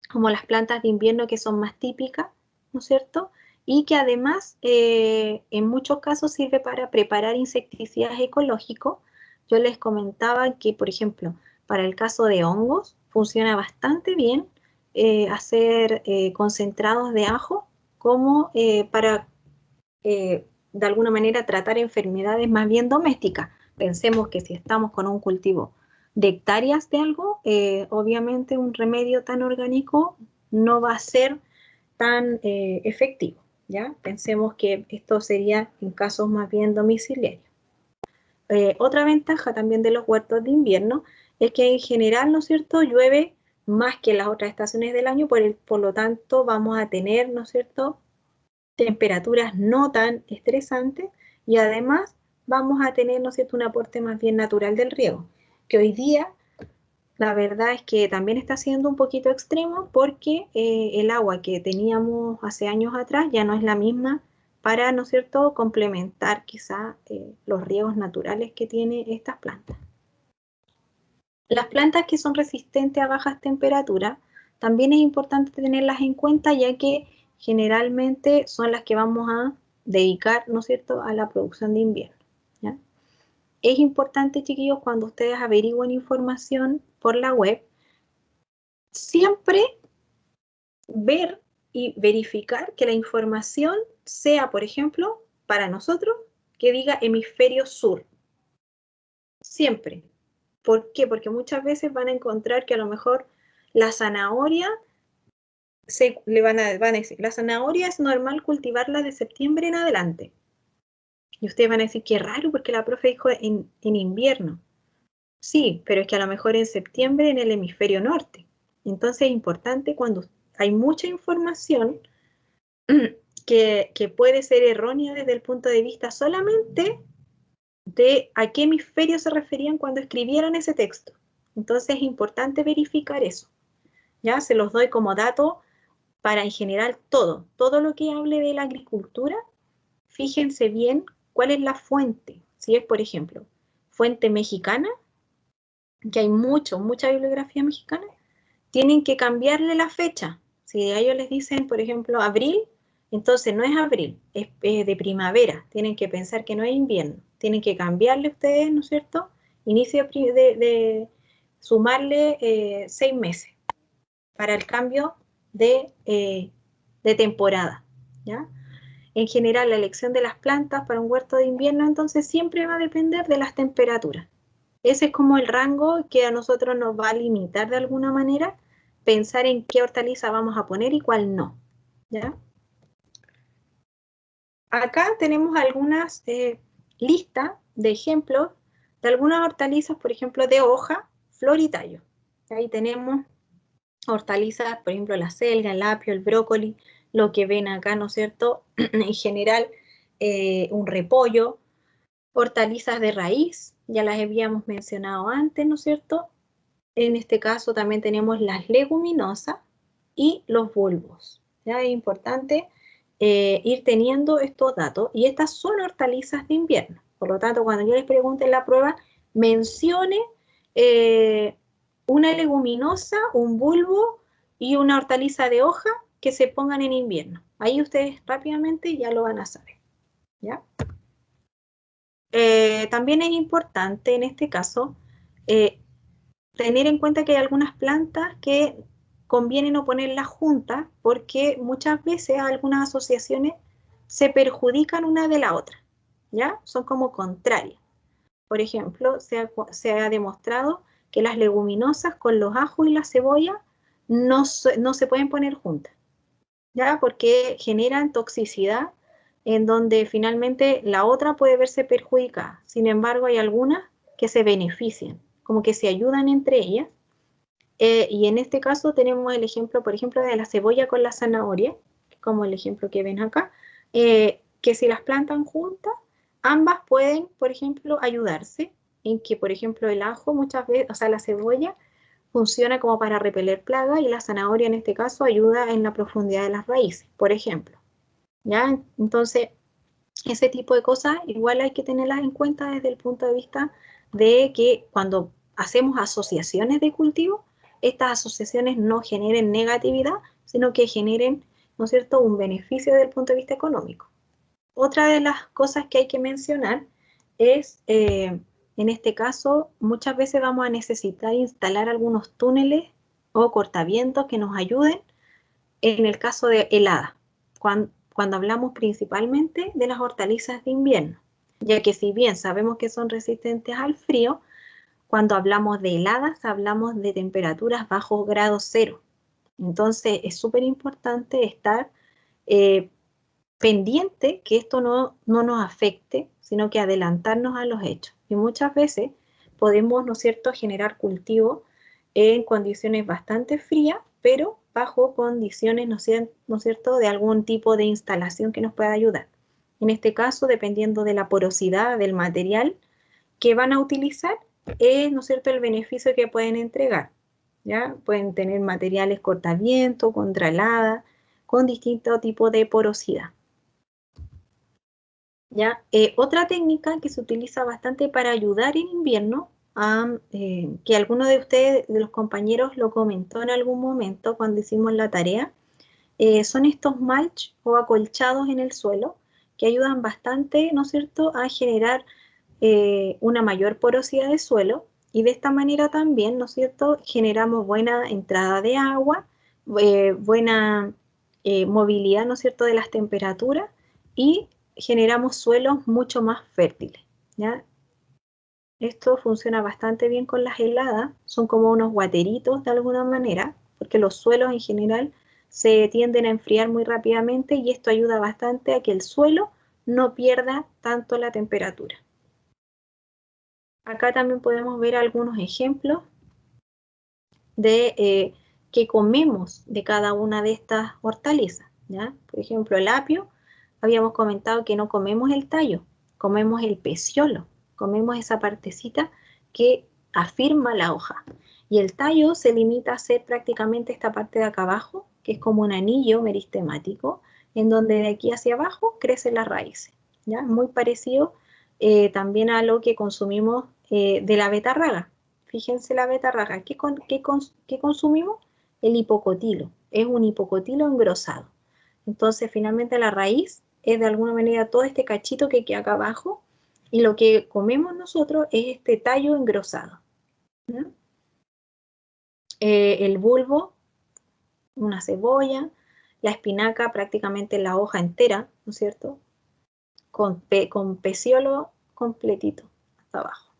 como las plantas de invierno que son más típicas, ¿no es cierto? Y que además en muchos casos sirve para preparar insecticidas ecológicos. Yo les comentaba que, por ejemplo, para el caso de hongos, funciona bastante bien hacer concentrados de ajo como para, de alguna manera, tratar enfermedades más bien domésticas. Pensemos que si estamos con un cultivo de hectáreas de algo, obviamente un remedio tan orgánico no va a ser tan efectivo, ¿ya? Pensemos que esto sería en casos más bien domiciliarios. Otra ventaja también de los huertos de invierno es que en general, ¿no es cierto?, llueve más que en las otras estaciones del año, por lo tanto vamos a tener, ¿no es cierto?, temperaturas no tan estresantes y además vamos a tener, ¿no es cierto?, un aporte más bien natural del riego, que hoy día la verdad es que también está siendo un poquito extremo porque el agua que teníamos hace años atrás ya no es la misma para, ¿no es cierto?, complementar quizá los riegos naturales que tiene estas plantas. Las plantas que son resistentes a bajas temperaturas también es importante tenerlas en cuenta, ya que generalmente son las que vamos a dedicar, ¿no es cierto?, a la producción de invierno, ¿ya? Es importante, chiquillos, cuando ustedes averigüen información por la web, siempre ver y verificar que la información sea, por ejemplo, para nosotros, que diga hemisferio sur. Siempre. ¿Por qué? Porque muchas veces van a encontrar que a lo mejor la zanahoria, van a decir, la zanahoria es normal cultivarla de septiembre en adelante. Y ustedes van a decir, qué raro, porque la profe dijo en invierno. Sí, pero es que a lo mejor en septiembre en el hemisferio norte. Entonces es importante cuando hay mucha información que puede ser errónea desde el punto de vista solamente de a qué hemisferio se referían cuando escribieron ese texto. Entonces es importante verificar eso. Ya se los doy como dato para en general todo lo que hable de la agricultura, fíjense bien cuál es la fuente. Si es, por ejemplo, fuente mexicana, que hay mucha bibliografía mexicana, tienen que cambiarle la fecha. Si a ellos les dicen, por ejemplo, abril, entonces no es abril, es de primavera. Tienen que pensar que no es invierno. Tienen que cambiarle ustedes, ¿no es cierto? Inicio de sumarle 6 meses para el cambio de temporada, ¿ya? En general, la elección de las plantas para un huerto de invierno, entonces, siempre va a depender de las temperaturas. Ese es como el rango que a nosotros nos va a limitar de alguna manera pensar en qué hortaliza vamos a poner y cuál no, ¿ya? Acá tenemos algunas listas de ejemplos de algunas hortalizas, por ejemplo, de hoja, flor y tallo. Ahí tenemos hortalizas, por ejemplo, la selga, el apio, el brócoli, lo que ven acá, ¿no es cierto? En general, un repollo, hortalizas de raíz, ya las habíamos mencionado antes, ¿no es cierto? En este caso también tenemos las leguminosas y los bulbos. ¿Ya? Es importante ir teniendo estos datos, y estas son hortalizas de invierno. Por lo tanto, cuando yo les pregunte en la prueba, mencione una leguminosa, un bulbo y una hortaliza de hoja que se pongan en invierno. Ahí ustedes rápidamente ya lo van a saber, ¿ya? También es importante en este caso tener en cuenta que hay algunas plantas que conviene no ponerlas juntas porque muchas veces algunas asociaciones se perjudican una de la otra, ¿ya? Son como contrarias. Por ejemplo, se ha demostrado que las leguminosas con los ajos y la cebolla no se pueden poner juntas, ¿ya? Porque generan toxicidad en donde finalmente la otra puede verse perjudicada. Sin embargo, hay algunas que se benefician, como que se ayudan entre ellas. Y en este caso tenemos el ejemplo, por ejemplo, de la cebolla con la zanahoria, como el ejemplo que ven acá, que si las plantan juntas, ambas pueden, por ejemplo, ayudarse en que, por ejemplo, el ajo muchas veces, o sea, la cebolla funciona como para repeler plagas y la zanahoria en este caso ayuda en la profundidad de las raíces, por ejemplo. ¿Ya? Entonces, ese tipo de cosas igual hay que tenerlas en cuenta desde el punto de vista de que cuando hacemos asociaciones de cultivo, estas asociaciones no generen negatividad, sino que generen, ¿no es cierto?, un beneficio desde el punto de vista económico. Otra de las cosas que hay que mencionar es, en este caso, muchas veces vamos a necesitar instalar algunos túneles o cortavientos que nos ayuden en el caso de helada, cuando hablamos principalmente de las hortalizas de invierno, ya que si bien sabemos que son resistentes al frío, cuando hablamos de heladas hablamos de temperaturas bajo grado cero. Entonces es súper importante estar pendiente que esto no nos afecte, sino que adelantarnos a los hechos. Y muchas veces podemos, ¿no es cierto?, generar cultivo en condiciones bastante frías, pero bajo condiciones, ¿no es cierto?, de algún tipo de instalación que nos pueda ayudar. En este caso, dependiendo de la porosidad del material que van a utilizar, es, ¿no es cierto?, el beneficio que pueden entregar. ¿Ya? Pueden tener materiales cortaviento, contra helada, con distinto tipo de porosidad. ¿Ya? Otra técnica que se utiliza bastante para ayudar en invierno, que alguno de ustedes, de los compañeros, lo comentó en algún momento cuando hicimos la tarea, son estos mulch o acolchados en el suelo, que ayudan bastante, ¿no es cierto?, a generar una mayor porosidad de suelo, y de esta manera también, ¿no es cierto?, generamos buena entrada de agua, buena movilidad, ¿no es cierto?, de las temperaturas, y generamos suelos mucho más fértiles, ¿ya? Esto funciona bastante bien con las heladas, son como unos guateritos de alguna manera, porque los suelos en general se tienden a enfriar muy rápidamente y esto ayuda bastante a que el suelo no pierda tanto la temperatura. Acá también podemos ver algunos ejemplos de qué comemos de cada una de estas hortalizas, ¿ya? Por ejemplo, el apio, habíamos comentado que no comemos el tallo, comemos el peciolo, comemos esa partecita que afirma la hoja. Y el tallo se limita a ser prácticamente esta parte de acá abajo, que es como un anillo meristemático, en donde de aquí hacia abajo crecen las raíces, ¿ya? Muy parecido también a lo que consumimos de la betarraga. Fíjense la betarraga, ¿qué consumimos? El hipocotilo, es un hipocotilo engrosado. Entonces finalmente la raíz es de alguna manera todo este cachito que queda acá abajo, y lo que comemos nosotros es este tallo engrosado. ¿No? El bulbo, una cebolla, la espinaca prácticamente la hoja entera, ¿no es cierto? Con peciolo completito hasta abajo.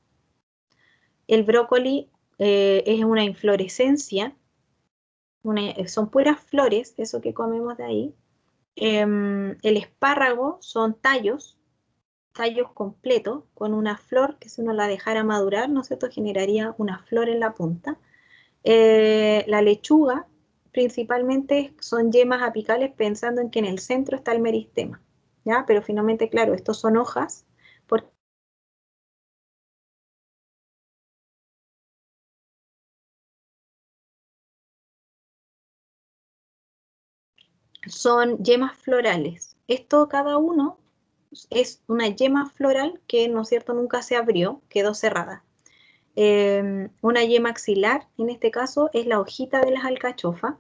El brócoli es una inflorescencia, son puras flores, eso que comemos de ahí. El espárrago son tallos completos, con una flor que si uno la dejara madurar, ¿no es cierto?, generaría una flor en la punta. La lechuga principalmente son yemas apicales, pensando en que en el centro está el meristema, ¿ya? Pero finalmente, claro, estos son hojas, porque son yemas florales. Esto cada uno es una yema floral que, ¿no es cierto?, nunca se abrió, quedó cerrada. Una yema axilar, en este caso, es la hojita de las alcachofas,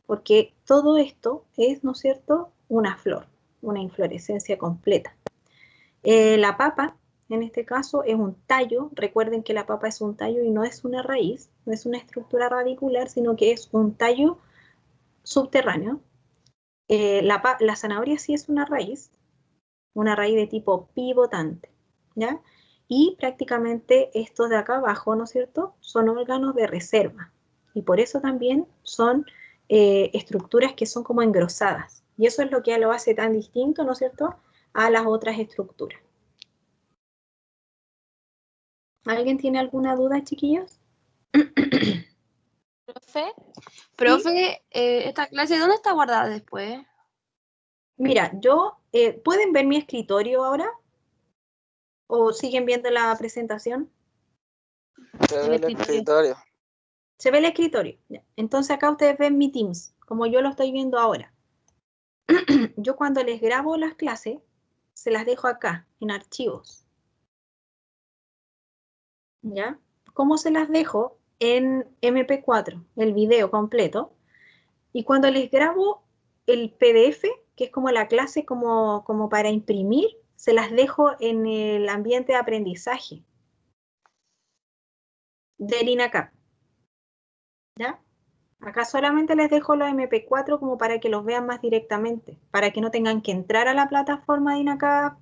porque todo esto es, ¿no es cierto?, una flor, una inflorescencia completa. La papa, en este caso, es un tallo. Recuerden que la papa es un tallo y no es una raíz, no es una estructura radicular, sino que es un tallo subterráneo. La zanahoria sí es una raíz de tipo pivotante, ¿ya? Y prácticamente estos de acá abajo, ¿no es cierto?, son órganos de reserva, y por eso también son estructuras que son como engrosadas, y eso es lo que lo hace tan distinto, ¿no es cierto?, a las otras estructuras. ¿Alguien tiene alguna duda, chiquillos? Profe, esta clase, ¿dónde está guardada después? Mira, ¿pueden ver mi escritorio ahora? ¿O siguen viendo la presentación? Se ve el escritorio. ¿Se ve el escritorio? Ya. Entonces acá ustedes ven mi Teams, como yo lo estoy viendo ahora. Yo cuando les grabo las clases, se las dejo acá, en archivos. ¿Ya? ¿Cómo se las dejo? En MP4, el video completo. Y cuando les grabo el PDF, que es como la clase como para imprimir, se las dejo en el ambiente de aprendizaje del INACAP. ¿Ya? Acá solamente les dejo los MP4 como para que los vean más directamente, para que no tengan que entrar a la plataforma de INACAP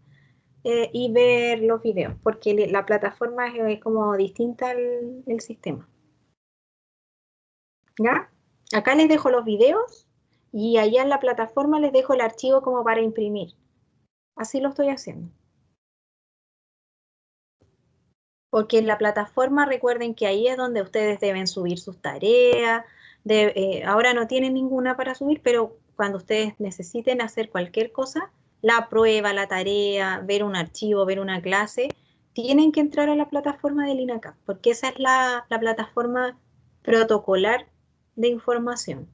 y ver los videos, porque la plataforma es como distinta el sistema. ¿Ya? Acá les dejo los videos y allá en la plataforma les dejo el archivo como para imprimir. Así lo estoy haciendo. Porque en la plataforma recuerden que ahí es donde ustedes deben subir sus tareas. Ahora no tienen ninguna para subir, pero cuando ustedes necesiten hacer cualquier cosa, la prueba, la tarea, ver un archivo, ver una clase, tienen que entrar a la plataforma del INACAP, porque esa es la plataforma protocolar de información.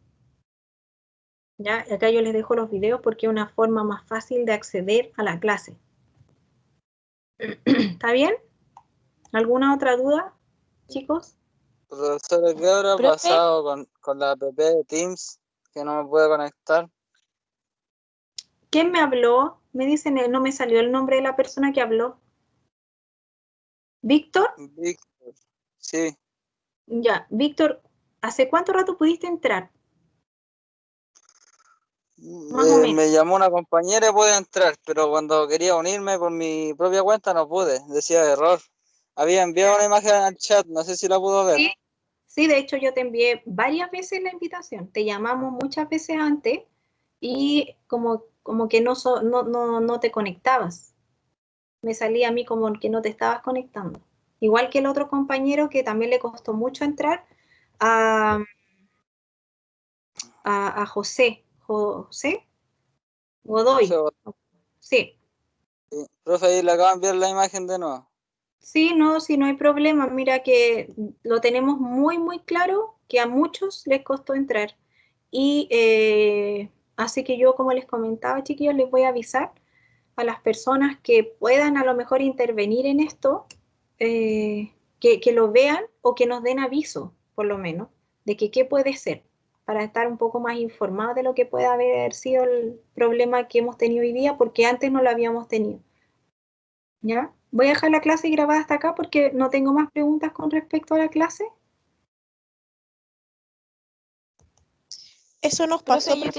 ¿Ya? Acá yo les dejo los videos porque es una forma más fácil de acceder a la clase. ¿Está bien? ¿Alguna otra duda, chicos? Profesora, ¿qué habrá Profe. pasado con la app de Teams que no me puede conectar? ¿Quién me habló? Me dicen, no me salió el nombre de la persona que habló. ¿Víctor? Víctor. Sí, Ya, Víctor, ¿hace cuánto rato pudiste entrar? Más o menos. me llamó una compañera y pude entrar, pero cuando quería unirme por mi propia cuenta no pude, decía error. Había enviado una imagen al chat, no sé si la pudo ver. Sí, sí, de hecho yo te envié varias veces la invitación. Te llamamos muchas veces antes y como que no te conectabas. Me salía a mí como que no te estabas conectando. Igual que el otro compañero que también le costó mucho entrar, a, a José. ¿José? Godoy. Sí. Sí. Profe, ahí le acabo de enviar la imagen de nuevo. Sí, no, sí, no hay problema. Mira que lo tenemos muy, muy claro que a muchos les costó entrar. Y así que yo, como les comentaba, chiquillos, les voy a avisar a las personas que puedan a lo mejor intervenir en esto, que lo vean o que nos den aviso, por lo menos, de que qué puede ser, para estar un poco más informados de lo que puede haber sido el problema que hemos tenido hoy día, porque antes no lo habíamos tenido. ¿Ya? Voy a dejar la clase grabada hasta acá porque no tengo más preguntas con respecto a la clase. Eso nos pasó, Profe, yo profe,